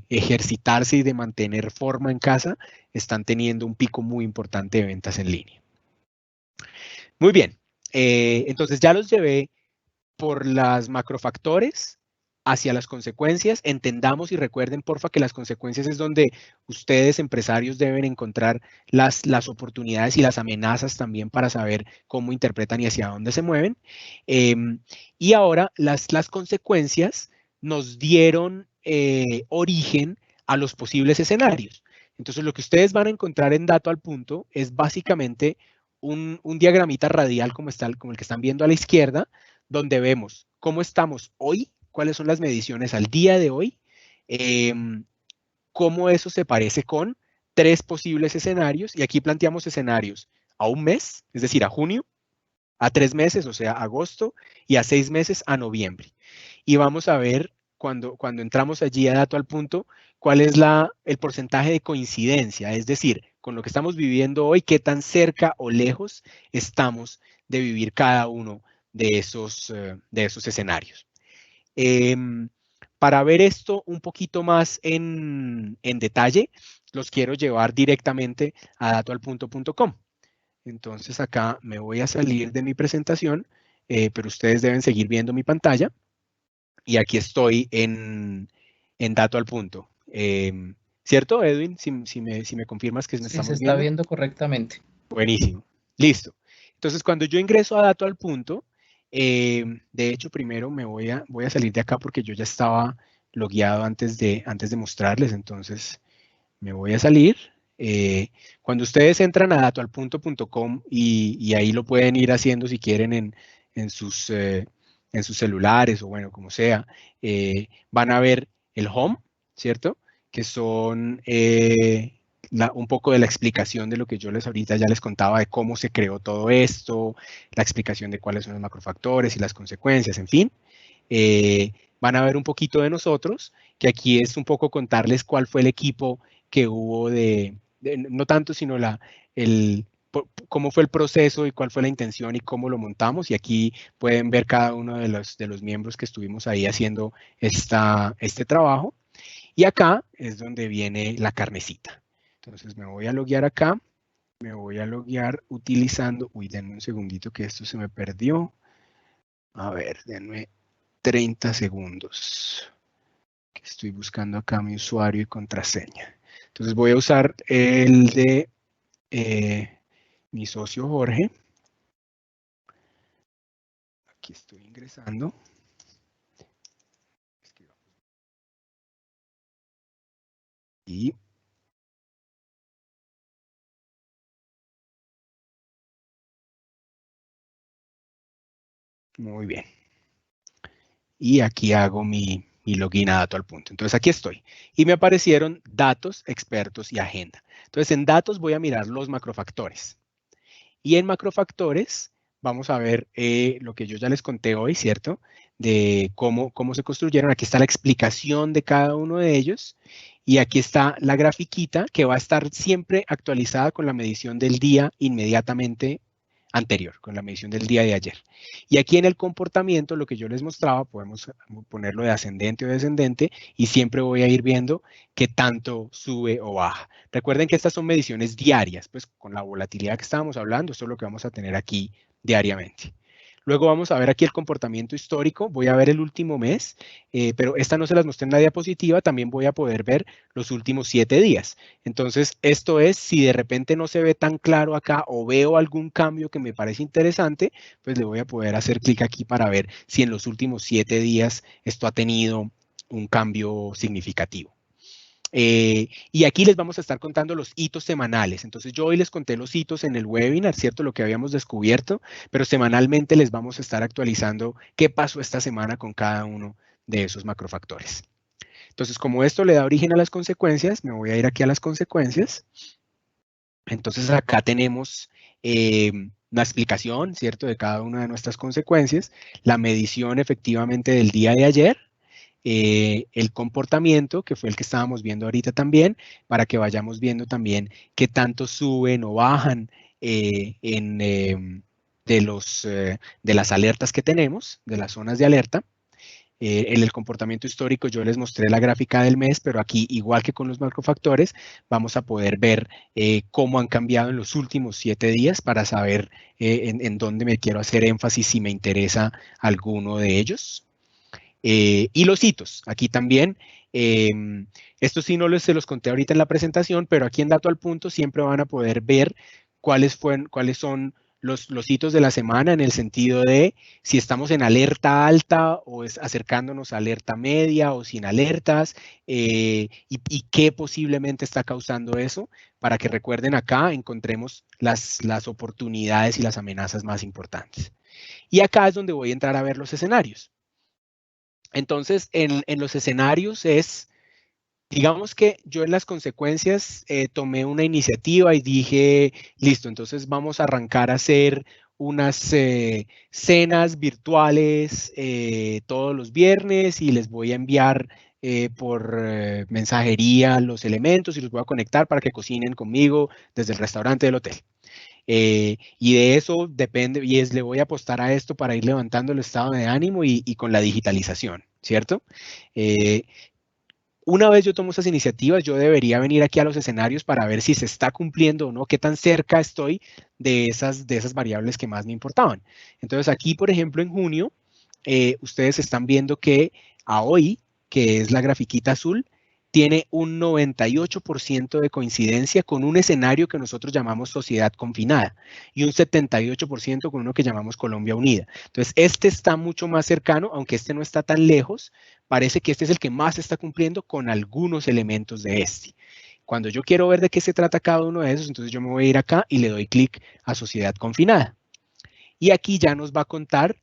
ejercitarse y de mantener forma en casa están teniendo un pico muy importante de ventas en línea. Muy bien, entonces ya los llevé por las macrofactores hacia las consecuencias. Entendamos y recuerden, porfa, que las consecuencias es donde ustedes, empresarios, deben encontrar las oportunidades y las amenazas también para saber cómo interpretan y hacia dónde se mueven. Y ahora las consecuencias nos dieron origen a los posibles escenarios. Entonces, lo que ustedes van a encontrar en Dato al Punto es básicamente un diagramita radial como el que están viendo a la izquierda, donde vemos cómo estamos hoy, cuáles son las mediciones al día de hoy, cómo eso se parece con 3 posibles escenarios, y aquí planteamos escenarios a un mes, es decir, a junio, a 3 meses, o sea, agosto, y a 6 meses, a noviembre. Y vamos a ver, cuando entramos allí a Dato al Punto, cuál es el porcentaje de coincidencia, es decir, con lo que estamos viviendo hoy, qué tan cerca o lejos estamos de vivir cada uno de esos escenarios. Para ver esto un poquito más en detalle, los quiero llevar directamente a datoalpunto.com. Entonces acá me voy a salir de mi presentación, pero ustedes deben seguir viendo mi pantalla. Y aquí estoy en Dato al Punto. ¿Cierto, Edwin? Si me confirmas que me Sí, estamos se está viendo. viendo correctamente. Buenísimo. Listo. Entonces, cuando yo ingreso a Dato al Punto, de hecho, primero voy a salir de acá porque yo ya estaba logueado antes de mostrarles. Entonces, me voy a salir. Cuando ustedes entran a datoalpunto.com y ahí lo pueden ir haciendo si quieren en sus celulares o bueno, como sea, van a ver el home, ¿cierto? Que son un poco de la explicación de lo que yo ahorita ya les contaba de cómo se creó todo esto, la explicación de cuáles son los macrofactores y las consecuencias, en fin. Van a ver un poquito de nosotros, que aquí es un poco contarles cuál fue el equipo que hubo no tanto, sino cómo fue el proceso y cuál fue la intención y cómo lo montamos. Y aquí pueden ver cada uno de los miembros que estuvimos ahí haciendo este trabajo. Y acá es donde viene la carnecita. Entonces me voy a loguear acá. Me voy a loguear utilizando... Uy, denme un segundito que esto se me perdió. A ver, denme 30 segundos. Que estoy buscando acá mi usuario y contraseña. Entonces voy a usar el de mi socio Jorge. Aquí estoy ingresando. Y muy bien. Y aquí hago mi login a Dato al Punto. Entonces aquí estoy. Y me aparecieron datos, expertos y agenda. Entonces en datos voy a mirar los macrofactores. Y en macrofactores vamos a ver lo que yo ya les conté hoy, ¿cierto? De cómo se construyeron. Aquí está la explicación de cada uno de ellos. Y aquí está la grafiquita que va a estar siempre actualizada con la medición del día inmediatamente anterior, con la medición del día de ayer. Y aquí en el comportamiento, lo que yo les mostraba, podemos ponerlo de ascendente o descendente y siempre voy a ir viendo qué tanto sube o baja. Recuerden que estas son mediciones diarias, pues con la volatilidad que estábamos hablando, esto es lo que vamos a tener aquí diariamente. Luego vamos a ver aquí el comportamiento histórico, voy a ver el último mes, pero esta no se las mostré en la diapositiva, también voy a poder ver los últimos 7 días. Entonces, esto es, si de repente no se ve tan claro acá o veo algún cambio que me parece interesante, pues le voy a poder hacer clic aquí para ver si en los últimos 7 días esto ha tenido un cambio significativo. Y aquí les vamos a estar contando los hitos semanales. Entonces yo hoy les conté los hitos en el webinar, ¿cierto? Lo que habíamos descubierto, pero semanalmente les vamos a estar actualizando qué pasó esta semana con cada uno de esos macrofactores. Entonces, como esto le da origen a las consecuencias, me voy a ir aquí a las consecuencias. Entonces acá tenemos una explicación, ¿cierto? De cada una de nuestras consecuencias, la medición efectivamente del día de ayer, el comportamiento, que fue el que estábamos viendo ahorita también, para que vayamos viendo también qué tanto suben o bajan de las alertas que tenemos, de las zonas de alerta. En el comportamiento histórico yo les mostré la gráfica del mes, pero aquí, igual que con los macrofactores, vamos a poder ver cómo han cambiado en los últimos 7 días para saber en dónde me quiero hacer énfasis si me interesa alguno de ellos. Y los hitos, aquí también, esto sí no se los conté ahorita en la presentación, pero aquí en Dato al Punto siempre van a poder ver cuáles son los hitos de la semana en el sentido de si estamos en alerta alta o acercándonos a alerta media o sin alertas, y qué posiblemente está causando eso, para que recuerden acá encontremos las oportunidades y las amenazas más importantes. Y acá es donde voy a entrar a ver los escenarios. Entonces, en los escenarios digamos que yo en las consecuencias tomé una iniciativa y dije, listo, entonces vamos a arrancar a hacer unas cenas virtuales todos los viernes y les voy a enviar por mensajería los elementos y los voy a conectar para que cocinen conmigo desde el restaurante del hotel. Y de eso depende, le voy a apostar a esto para ir levantando el estado de ánimo y con la digitalización, ¿cierto? Una vez yo tomo esas iniciativas, yo debería venir aquí a los escenarios para ver si se está cumpliendo o no, qué tan cerca estoy de esas variables que más me importaban. Entonces aquí, por ejemplo, en junio, ustedes están viendo que a hoy, que es la grafiquita azul, tiene un 98% de coincidencia con un escenario que nosotros llamamos sociedad confinada y un 78% con uno que llamamos Colombia unida. Entonces, este está mucho más cercano, aunque este no está tan lejos. Parece que este es el que más está cumpliendo con algunos elementos de este. Cuando yo quiero ver de qué se trata cada uno de esos, entonces yo me voy a ir acá y le doy clic a sociedad confinada. Y aquí ya nos va a contar,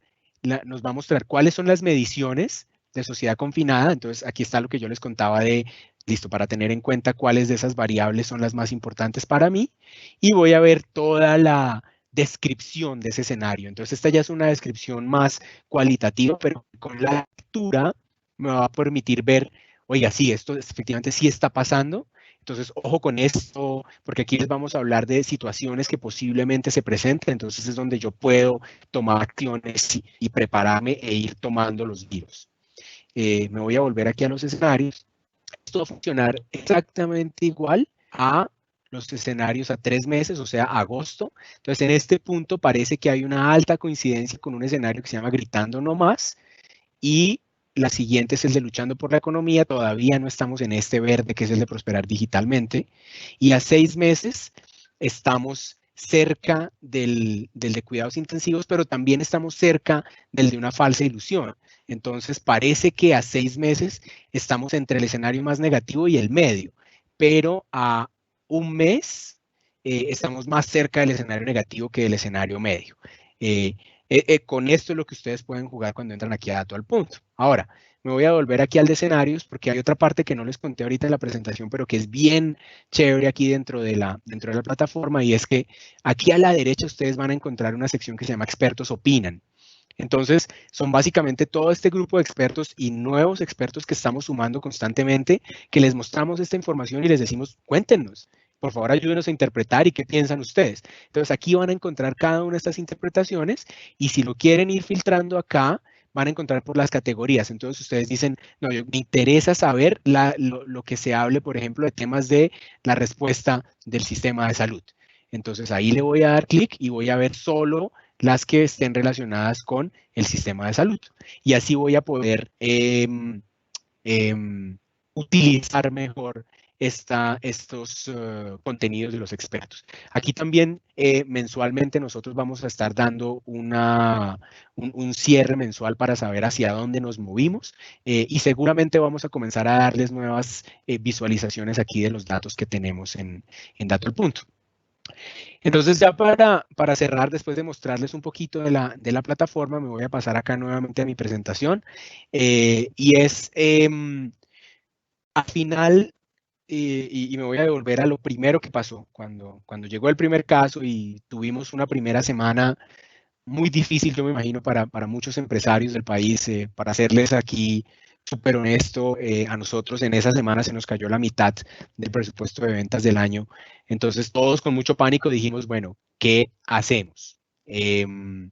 nos va a mostrar cuáles son las mediciones de sociedad confinada. Entonces aquí está lo que yo les contaba de, listo, para tener en cuenta cuáles de esas variables son las más importantes para mí. Y voy a ver toda la descripción de ese escenario. Entonces esta ya es una descripción más cualitativa, pero con la lectura me va a permitir ver, oiga, sí, esto efectivamente sí está pasando. Entonces, ojo con esto, porque aquí les vamos a hablar de situaciones que posiblemente se presenten. Entonces es donde yo puedo tomar acciones y prepararme e ir tomando los giros. Me voy a volver aquí a los escenarios. Esto va a funcionar exactamente igual a los escenarios a 3 meses, o sea, agosto. Entonces, en este punto parece que hay una alta coincidencia con un escenario que se llama Gritando No Más, y la siguiente es el de Luchando por la Economía. Todavía no estamos en este verde, que es el de Prosperar Digitalmente. Y a 6 meses estamos cerca del de Cuidados Intensivos, pero también estamos cerca del de Una Falsa Ilusión. Entonces, parece que a 6 meses estamos entre el escenario más negativo y el medio, pero a un mes estamos más cerca del escenario negativo que del escenario medio. Con esto es lo que ustedes pueden jugar cuando entran aquí a Dato al Punto. Ahora, me voy a volver aquí al de escenarios porque hay otra parte que no les conté ahorita en la presentación, pero que es bien chévere aquí dentro de la plataforma, y es que aquí a la derecha ustedes van a encontrar una sección que se llama Expertos Opinan. Entonces, son básicamente todo este grupo de expertos y nuevos expertos que estamos sumando constantemente, que les mostramos esta información y les decimos, cuéntenos, por favor ayúdenos a interpretar y qué piensan ustedes. Entonces, aquí van a encontrar cada una de estas interpretaciones, y si lo quieren ir filtrando acá, van a encontrar por las categorías. Entonces, ustedes dicen, no, me interesa saber lo que se hable, por ejemplo, de temas de la respuesta del sistema de salud. Entonces, ahí le voy a dar clic y voy a ver solo las que estén relacionadas con el sistema de salud. Y así voy a poder utilizar mejor estos contenidos de los expertos. Aquí también mensualmente nosotros vamos a estar dando un cierre mensual para saber hacia dónde nos movimos, y seguramente vamos a comenzar a darles nuevas visualizaciones aquí de los datos que tenemos en Dato al Punto. Entonces, ya para cerrar, después de mostrarles un poquito de la plataforma, me voy a pasar acá nuevamente a mi presentación, y es al final, y me voy a devolver a lo primero que pasó, cuando llegó el primer caso y tuvimos una primera semana muy difícil, yo me imagino, para muchos empresarios del país. Para serles aquí súper honesto, a nosotros en esa semana se nos cayó la mitad del presupuesto de ventas del año. Entonces todos con mucho pánico dijimos, bueno, ¿qué hacemos? Con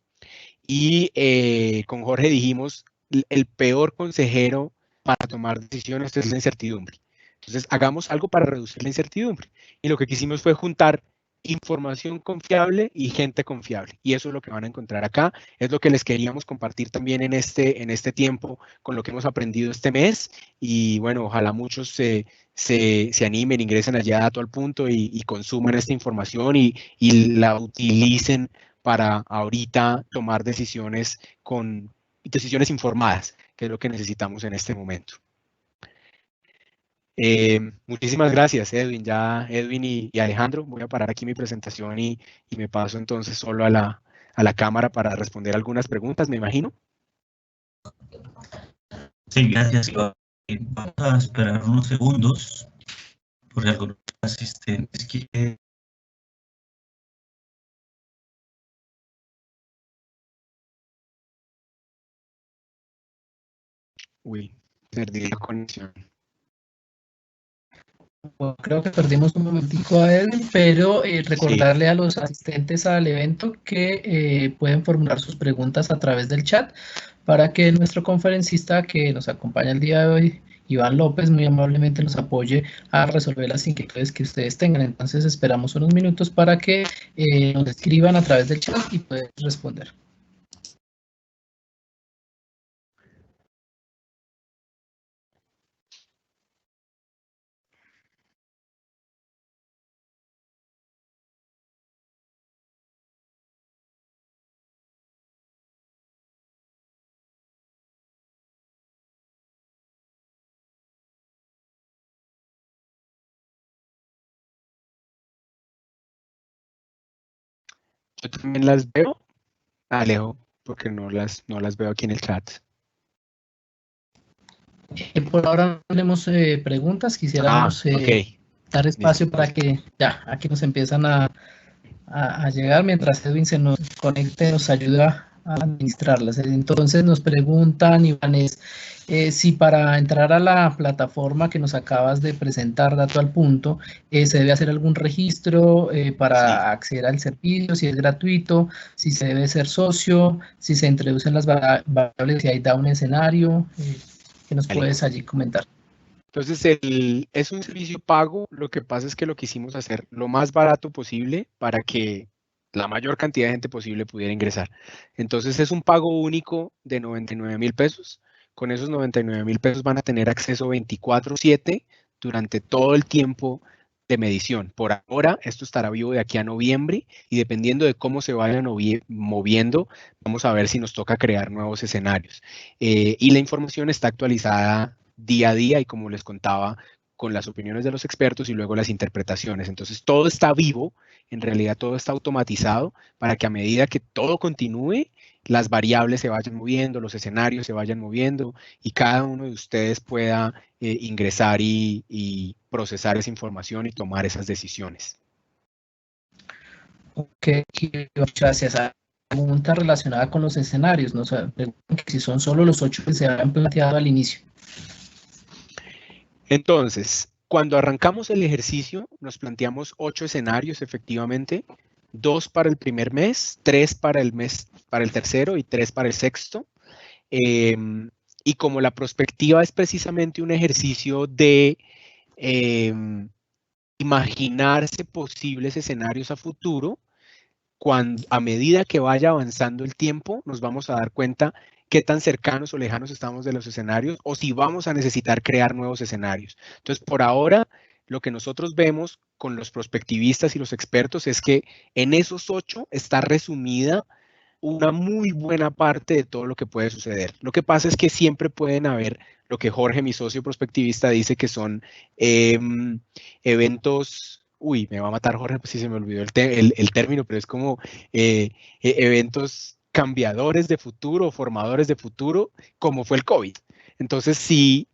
Jorge dijimos, el peor consejero para tomar decisiones es la incertidumbre. Entonces hagamos algo para reducir la incertidumbre. Y lo que quisimos fue juntar información confiable y gente confiable. Y eso es lo que van a encontrar acá. Es lo que les queríamos compartir también en este tiempo con lo que hemos aprendido este mes. Y bueno, ojalá muchos se animen, ingresen allá a Dato al Punto y consuman esta información y la utilicen para ahorita tomar decisiones informadas, que es lo que necesitamos en este momento. Muchísimas gracias, Edwin. Ya Edwin y Alejandro, voy a parar aquí mi presentación y me paso entonces solo a la cámara para responder algunas preguntas, me imagino. Sí, gracias, Iván. Vamos a esperar unos segundos por algunos asistentes que... Uy, perdí la conexión. Bueno, creo que perdimos un momentico a Edwin, pero recordarle Sí. a los asistentes al evento que pueden formular sus preguntas a través del chat para que nuestro conferencista que nos acompaña el día de hoy, Iván López, muy amablemente nos apoye a resolver las inquietudes que ustedes tengan. Entonces esperamos unos minutos para que nos escriban a través del chat y puedan responder. Yo también las veo, Alejo, porque no las veo aquí en el chat. Por ahora no tenemos preguntas, quisiéramos Ok. dar espacio Listo. para que ya aquí nos empiezan a llegar mientras Edwin se nos conecte, nos ayuda a administrarlas. Entonces nos preguntan, Iván, si para entrar a la plataforma que nos acabas de presentar, Dato al Punto, se debe hacer algún registro para acceder al servicio, si es gratuito, si se debe ser socio, si se introducen las variables, si hay da un escenario, ¿qué nos puedes allí comentar? Entonces, es un servicio pago, lo que pasa es que lo quisimos hacer lo más barato posible para que la mayor cantidad de gente posible pudiera ingresar. Entonces, es un pago único de 99,000 pesos. Con esos 99,000 pesos van a tener acceso 24/7 durante todo el tiempo de medición. Por ahora, esto estará vivo de aquí a noviembre y dependiendo de cómo se vayan moviendo, vamos a ver si nos toca crear nuevos escenarios. Y la información está actualizada día a día y como les contaba, con las opiniones de los expertos y luego las interpretaciones. Entonces, todo está vivo, en realidad todo está automatizado para que a medida que todo continúe, las variables se vayan moviendo, los escenarios se vayan moviendo y cada uno de ustedes pueda ingresar y procesar esa información y tomar esas decisiones. Ok, muchas gracias. Pregunta relacionada con los escenarios, ¿no? Si son solo los 8 que se han planteado al inicio. Entonces, cuando arrancamos el ejercicio, nos planteamos 8 escenarios, efectivamente, 2 para el primer mes, 3 para el tercero y 3 para el sexto. Y como la prospectiva es precisamente un ejercicio de imaginarse posibles escenarios a futuro, a medida que vaya avanzando el tiempo, nos vamos a dar cuenta qué tan cercanos o lejanos estamos de los escenarios o si vamos a necesitar crear nuevos escenarios. Entonces, por ahora, lo que nosotros vemos con los prospectivistas y los expertos es que en esos 8 está resumida una muy buena parte de todo lo que puede suceder. Lo que pasa es que siempre pueden haber lo que Jorge, mi socio prospectivista, dice que son eventos. Uy, me va a matar Jorge, pues sí se me olvidó el término, pero es como eventos cambiadores de futuro, formadores de futuro, como fue el COVID. Entonces, sí.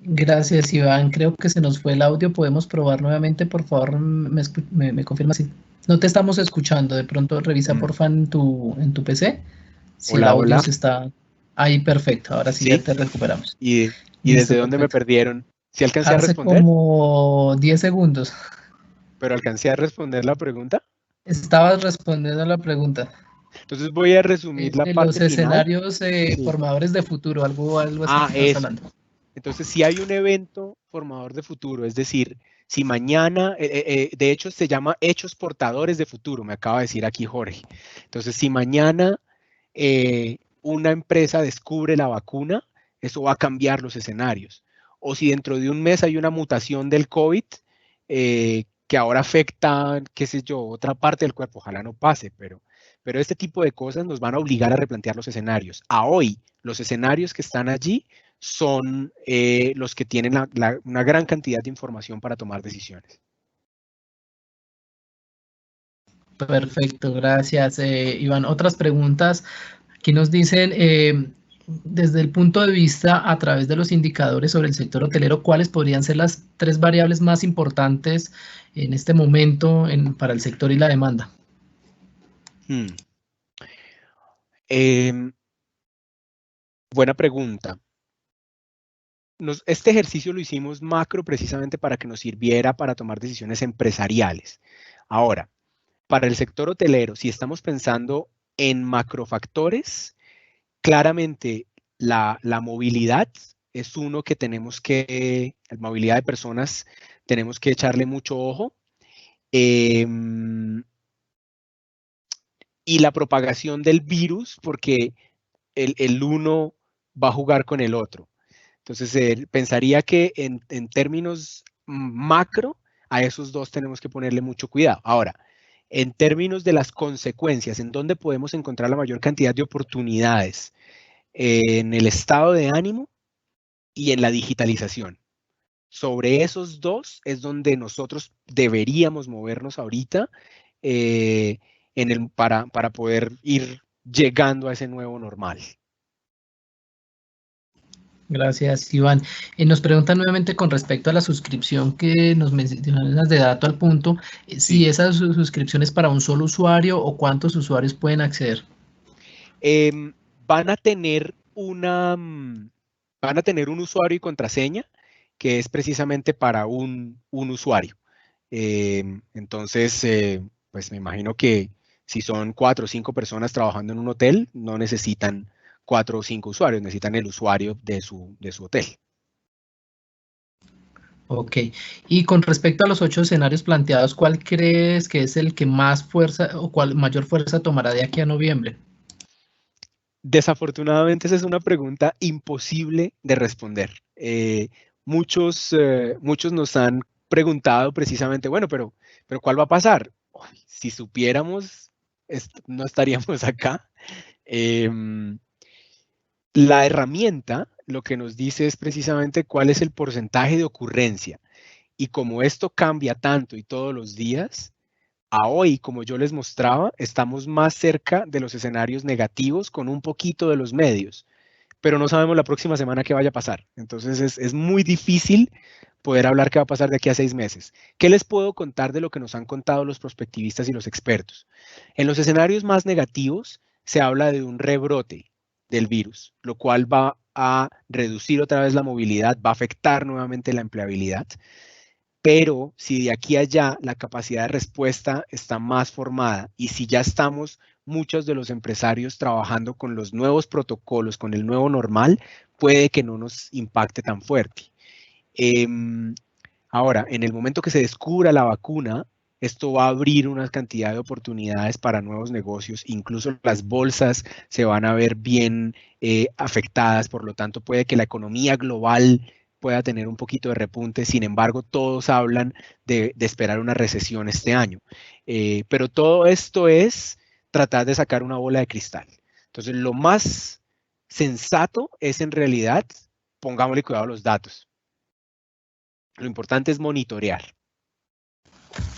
Gracias, Iván. Creo que se nos fue el audio. ¿Podemos probar nuevamente? Por favor, me confirma si no te estamos escuchando. De pronto revisa, porfa, en tu PC. Si el audio se está... Ahí, perfecto. Ahora sí, ya te recuperamos. ¿Y Listo, desde dónde me perdieron? ¿Sí alcancé a Hace responder? como 10 segundos. ¿Pero alcancé a responder la pregunta? Estabas respondiendo a la pregunta. Entonces voy a resumir la De parte los final. escenarios Sí. formadores de futuro, algo así Ah, que estás eso. hablando. Entonces, si hay un evento formador de futuro, es decir, si mañana, de hecho se llama hechos portadores de futuro, me acaba de decir aquí Jorge. Entonces, si mañana una empresa descubre la vacuna, eso va a cambiar los escenarios. O si dentro de un mes hay una mutación del COVID que ahora afecta, qué sé yo, otra parte del cuerpo, ojalá no pase, pero este tipo de cosas nos van a obligar a replantear los escenarios. A hoy, los escenarios que están allí son los que tienen una gran cantidad de información para tomar decisiones. Perfecto, gracias, Iván. Otras preguntas. Aquí nos dicen, desde el punto de vista a través de los indicadores sobre el sector hotelero, ¿cuáles podrían ser las 3 variables más importantes en este momento para el sector y la demanda? Buena pregunta. Este ejercicio lo hicimos macro precisamente para que nos sirviera para tomar decisiones empresariales. Ahora, para el sector hotelero, si estamos pensando en macrofactores, claramente la movilidad es uno que tenemos que, la movilidad de personas, tenemos que echarle mucho ojo. Y la propagación del virus, porque el uno va a jugar con el otro. Entonces, pensaría que en términos macro, a esos dos tenemos que ponerle mucho cuidado. Ahora, en términos de las consecuencias, ¿en dónde podemos encontrar la mayor cantidad de oportunidades? En el estado de ánimo y en la digitalización. Sobre esos dos es donde nosotros deberíamos movernos ahorita para poder ir llegando a ese nuevo normal. Gracias, Iván. Nos preguntan nuevamente con respecto a la suscripción que nos mencionas de Dato al Punto, si esa suscripción es para un solo usuario o cuántos usuarios pueden acceder. Van a tener un usuario y contraseña que es precisamente para un usuario. Entonces, pues me imagino que si son 4 o 5 personas trabajando en un hotel, no necesitan 4 o 5 usuarios, necesitan el usuario de su hotel. Ok, y con respecto a los 8 escenarios planteados, ¿cuál crees que es el que más fuerza o cuál mayor fuerza tomará de aquí a noviembre? Desafortunadamente esa es una pregunta imposible de responder. Muchos nos han preguntado precisamente, bueno, pero ¿cuál va a pasar? Si supiéramos, no estaríamos acá. La herramienta lo que nos dice es precisamente cuál es el porcentaje de ocurrencia. Y como esto cambia tanto y todos los días, a hoy, como yo les mostraba, estamos más cerca de los escenarios negativos con un poquito de los medios, pero no sabemos la próxima semana qué vaya a pasar. Entonces es muy difícil poder hablar qué va a pasar de aquí a 6 meses. ¿Qué les puedo contar de lo que nos han contado los prospectivistas y los expertos? En los escenarios más negativos se habla de un rebrote del virus, lo cual va a reducir otra vez la movilidad, va a afectar nuevamente la empleabilidad. Pero si de aquí a allá la capacidad de respuesta está más formada y si ya estamos muchos de los empresarios trabajando con los nuevos protocolos, con el nuevo normal, puede que no nos impacte tan fuerte. Ahora, en el momento que se descubra la vacuna, esto va a abrir una cantidad de oportunidades para nuevos negocios, incluso las bolsas se van a ver bien afectadas, por lo tanto puede que la economía global pueda tener un poquito de repunte, sin embargo todos hablan de esperar una recesión este año. Pero todo esto es tratar de sacar una bola de cristal. Entonces lo más sensato es en realidad, pongámosle cuidado a los datos. Lo importante es monitorear.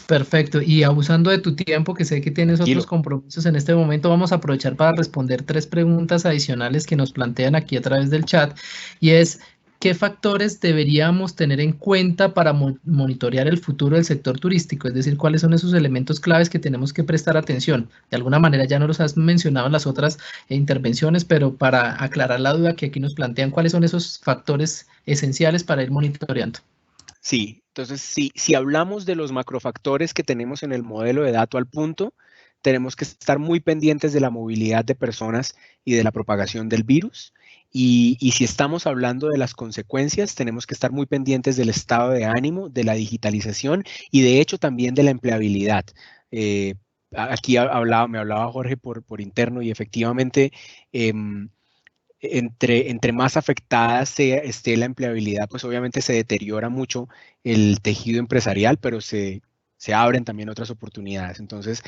Perfecto, y abusando de tu tiempo, que sé que tienes otros compromisos en este momento, vamos a aprovechar para responder 3 preguntas adicionales que nos plantean aquí a través del chat, y es, ¿qué factores deberíamos tener en cuenta para monitorear el futuro del sector turístico? Es decir, ¿cuáles son esos elementos claves que tenemos que prestar atención? De alguna manera ya no los has mencionado en las otras intervenciones, pero para aclarar la duda que aquí nos plantean, ¿cuáles son esos factores esenciales para ir monitoreando? Sí, entonces si hablamos de los macrofactores que tenemos en el modelo de Dato al Punto, tenemos que estar muy pendientes de la movilidad de personas y de la propagación del virus. Y si estamos hablando de las consecuencias, tenemos que estar muy pendientes del estado de ánimo, de la digitalización y de hecho también de la empleabilidad. Aquí me hablaba Jorge por interno y efectivamente entre más afectada esté la empleabilidad, pues obviamente se deteriora mucho el tejido empresarial, pero se abren también otras oportunidades. Entonces,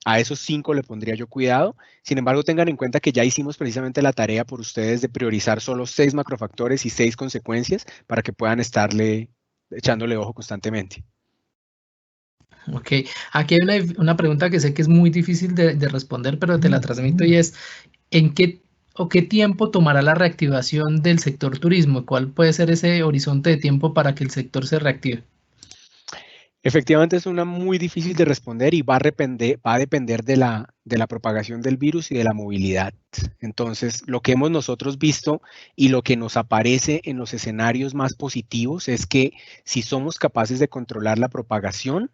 a esos 5 le pondría yo cuidado. Sin embargo, tengan en cuenta que ya hicimos precisamente la tarea por ustedes de priorizar solo 6 macrofactores y 6 consecuencias para que puedan estarle echándole ojo constantemente. Ok, aquí hay una pregunta que sé que es muy difícil de responder, pero te la transmito y es, ¿en qué tiempo tomará la reactivación del sector turismo? ¿Cuál puede ser ese horizonte de tiempo para que el sector se reactive? Efectivamente es una muy difícil de responder y va a depender de la propagación del virus y de la movilidad. Entonces, lo que hemos nosotros visto y lo que nos aparece en los escenarios más positivos es que si somos capaces de controlar la propagación,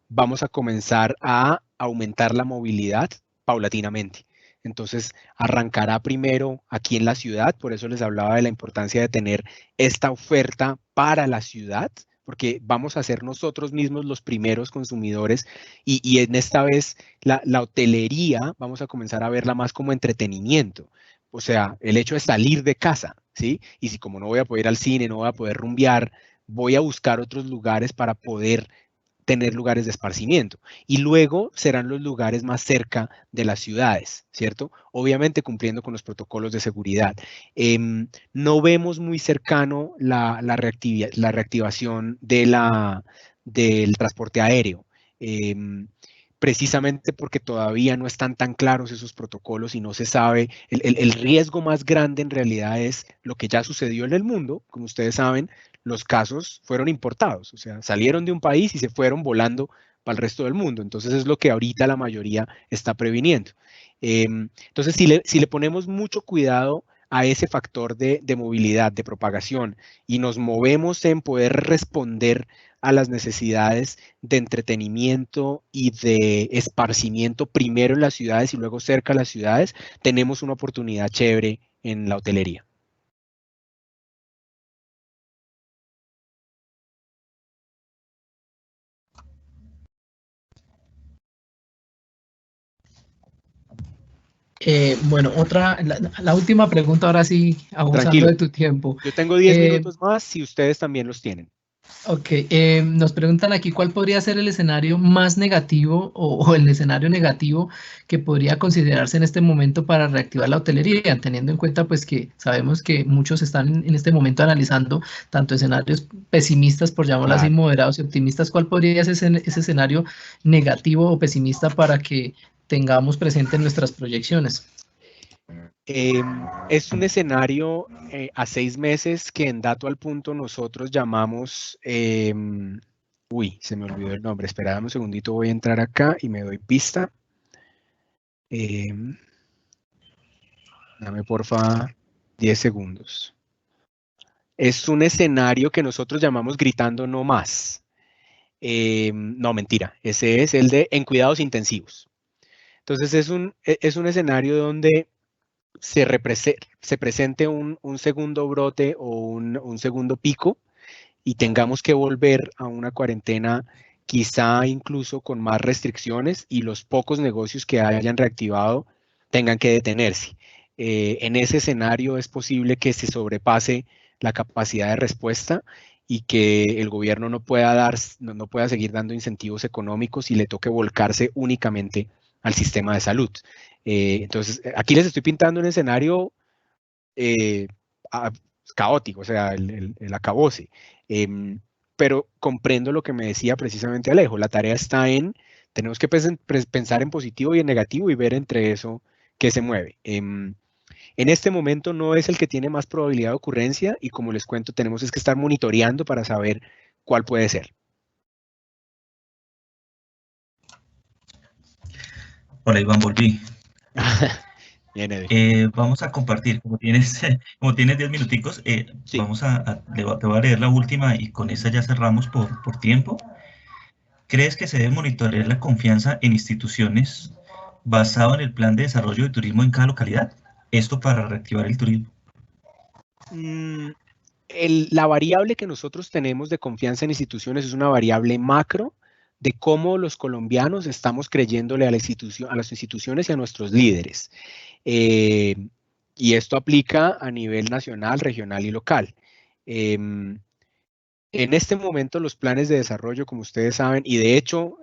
vamos a comenzar a aumentar la movilidad paulatinamente. Entonces, arrancará primero aquí en la ciudad, por eso les hablaba de la importancia de tener esta oferta para la ciudad, porque vamos a ser nosotros mismos los primeros consumidores y en esta vez la hotelería vamos a comenzar a verla más como entretenimiento. O sea, el hecho de salir de casa, ¿sí? Y si como no voy a poder ir al cine, no voy a poder rumbear, voy a buscar otros lugares para poder tener lugares de esparcimiento. Y luego serán los lugares más cerca de las ciudades, ¿cierto? Obviamente cumpliendo con los protocolos de seguridad. No vemos muy cercano la reactivación del transporte aéreo. Precisamente porque todavía no están tan claros esos protocolos y no se sabe, el riesgo más grande en realidad es lo que ya sucedió en el mundo, como ustedes saben, los casos fueron importados, o sea, salieron de un país y se fueron volando para el resto del mundo, entonces es lo que ahorita la mayoría está previniendo. Entonces, si le ponemos mucho cuidado a ese factor de movilidad, de propagación, y nos movemos en poder responder a las necesidades de entretenimiento y de esparcimiento primero en las ciudades y luego cerca de las ciudades, tenemos una oportunidad chévere en la hotelería. Bueno, la última pregunta, ahora sí, abusando de tu tiempo. Yo tengo 10 minutos más si ustedes también los tienen. Ok, nos preguntan aquí cuál podría ser el escenario más negativo o el escenario negativo que podría considerarse en este momento para reactivar la hotelería, teniendo en cuenta pues que sabemos que muchos están en este momento analizando tanto escenarios pesimistas, por llamarlo así, moderados y optimistas. ¿Cuál podría ser ese escenario negativo o pesimista para que tengamos presente nuestras proyecciones? Es un escenario a 6 meses que en Dato al Punto nosotros llamamos, uy, se me olvidó el nombre, esperad un segundito, voy a entrar acá y me doy pista. Dame porfa 10 segundos. Es un escenario que nosotros llamamos gritando no más. No, mentira, ese es el de en cuidados intensivos. Entonces es un escenario donde se presente un segundo brote o un segundo pico y tengamos que volver a una cuarentena quizá incluso con más restricciones y los pocos negocios que hayan reactivado tengan que detenerse. En ese escenario es posible que se sobrepase la capacidad de respuesta y que el gobierno no pueda seguir dando incentivos económicos y le toque volcarse únicamente al sistema de salud. Entonces, aquí les estoy pintando un escenario caótico, o sea, el acabose. Pero comprendo lo que me decía precisamente Alejo. La tarea está tenemos que pensar en positivo y en negativo y ver entre eso qué se mueve. En este momento no es el que tiene más probabilidad de ocurrencia y como les cuento, tenemos que estar monitoreando para saber cuál puede ser. Hola Iván, volví. Bien, vamos a compartir, como tienes 10 minuticos, sí. te voy a leer la última y con esa ya cerramos por tiempo. ¿Crees que se debe monitorear la confianza en instituciones basado en el plan de desarrollo de turismo en cada localidad? Esto para reactivar el turismo. La variable que nosotros tenemos de confianza en instituciones es una variable macro de cómo los colombianos estamos creyéndole a las instituciones y a nuestros líderes. Y esto aplica a nivel nacional, regional y local. En este momento los planes de desarrollo, como ustedes saben, y de hecho,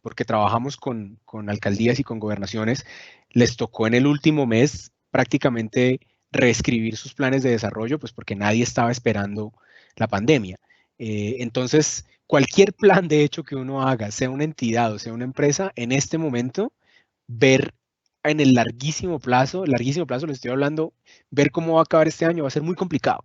porque trabajamos con alcaldías y con gobernaciones, les tocó en el último mes prácticamente reescribir sus planes de desarrollo, pues porque nadie estaba esperando la pandemia. Entonces, cualquier plan de hecho que uno haga, sea una entidad o sea una empresa, en este momento, ver en el larguísimo plazo les estoy hablando, ver cómo va a acabar este año va a ser muy complicado.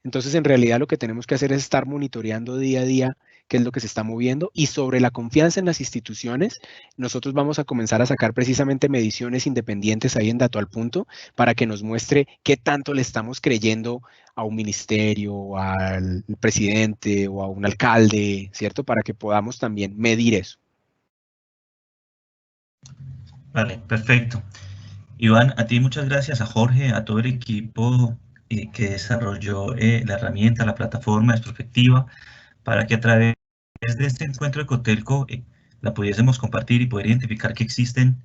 Entonces, en realidad lo que tenemos que hacer es estar monitoreando día a día qué es lo que se está moviendo, y sobre la confianza en las instituciones, nosotros vamos a comenzar a sacar precisamente mediciones independientes ahí en Dato al Punto para que nos muestre qué tanto le estamos creyendo a un ministerio, al presidente o a un alcalde, ¿cierto? Para que podamos también medir eso. Vale, perfecto. Iván, a ti muchas gracias, a Jorge, a todo el equipo que desarrolló la herramienta, la plataforma Exprospectiva, para que a través de este encuentro de Cotelco la pudiésemos compartir y poder identificar que existen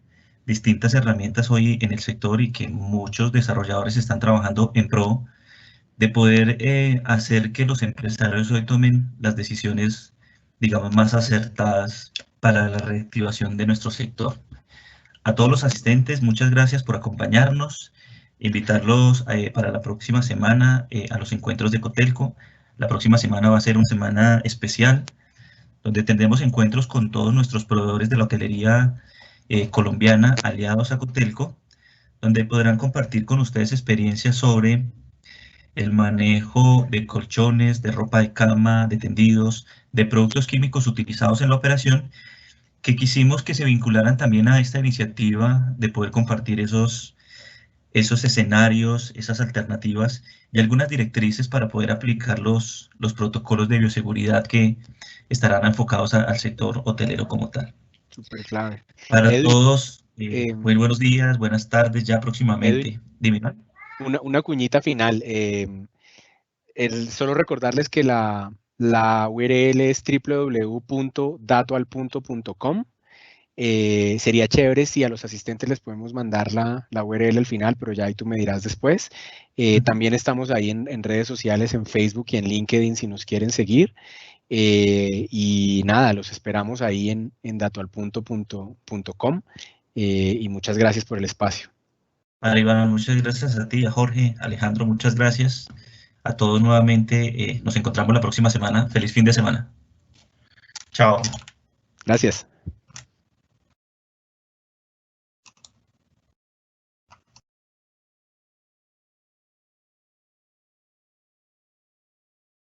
distintas herramientas hoy en el sector y que muchos desarrolladores están trabajando en pro de poder hacer que los empresarios hoy tomen las decisiones, digamos, más acertadas para la reactivación de nuestro sector. A todos los asistentes, muchas gracias por acompañarnos. Invitarlos para la próxima semana a los encuentros de Cotelco. La próxima semana va a ser una semana especial, donde tendremos encuentros con todos nuestros proveedores de la hotelería colombiana aliados a Cotelco, donde podrán compartir con ustedes experiencias sobre el manejo de colchones, de ropa de cama, de tendidos, de productos químicos utilizados en la operación, que quisimos que se vincularan también a esta iniciativa de poder compartir esos escenarios, esas alternativas y algunas directrices para poder aplicar los protocolos de bioseguridad que estarán enfocados al sector hotelero como tal. Súper clave. Para Edwin, todos, muy buenos días, buenas tardes, ya próximamente. Edwin, dime. Una cuñita final. Solo recordarles que la URL es www.datoalpunto.com. Sería chévere si a los asistentes les podemos mandar la URL al final, pero ya ahí tú me dirás después. También estamos ahí en redes sociales, en Facebook y en LinkedIn si nos quieren seguir. Y nada, los esperamos ahí en datoalpunto.com. Y muchas gracias por el espacio. Vale, Iván, muchas gracias a ti, a Jorge, Alejandro, muchas gracias. A todos nuevamente, nos encontramos la próxima semana. Feliz fin de semana. Chao. Gracias.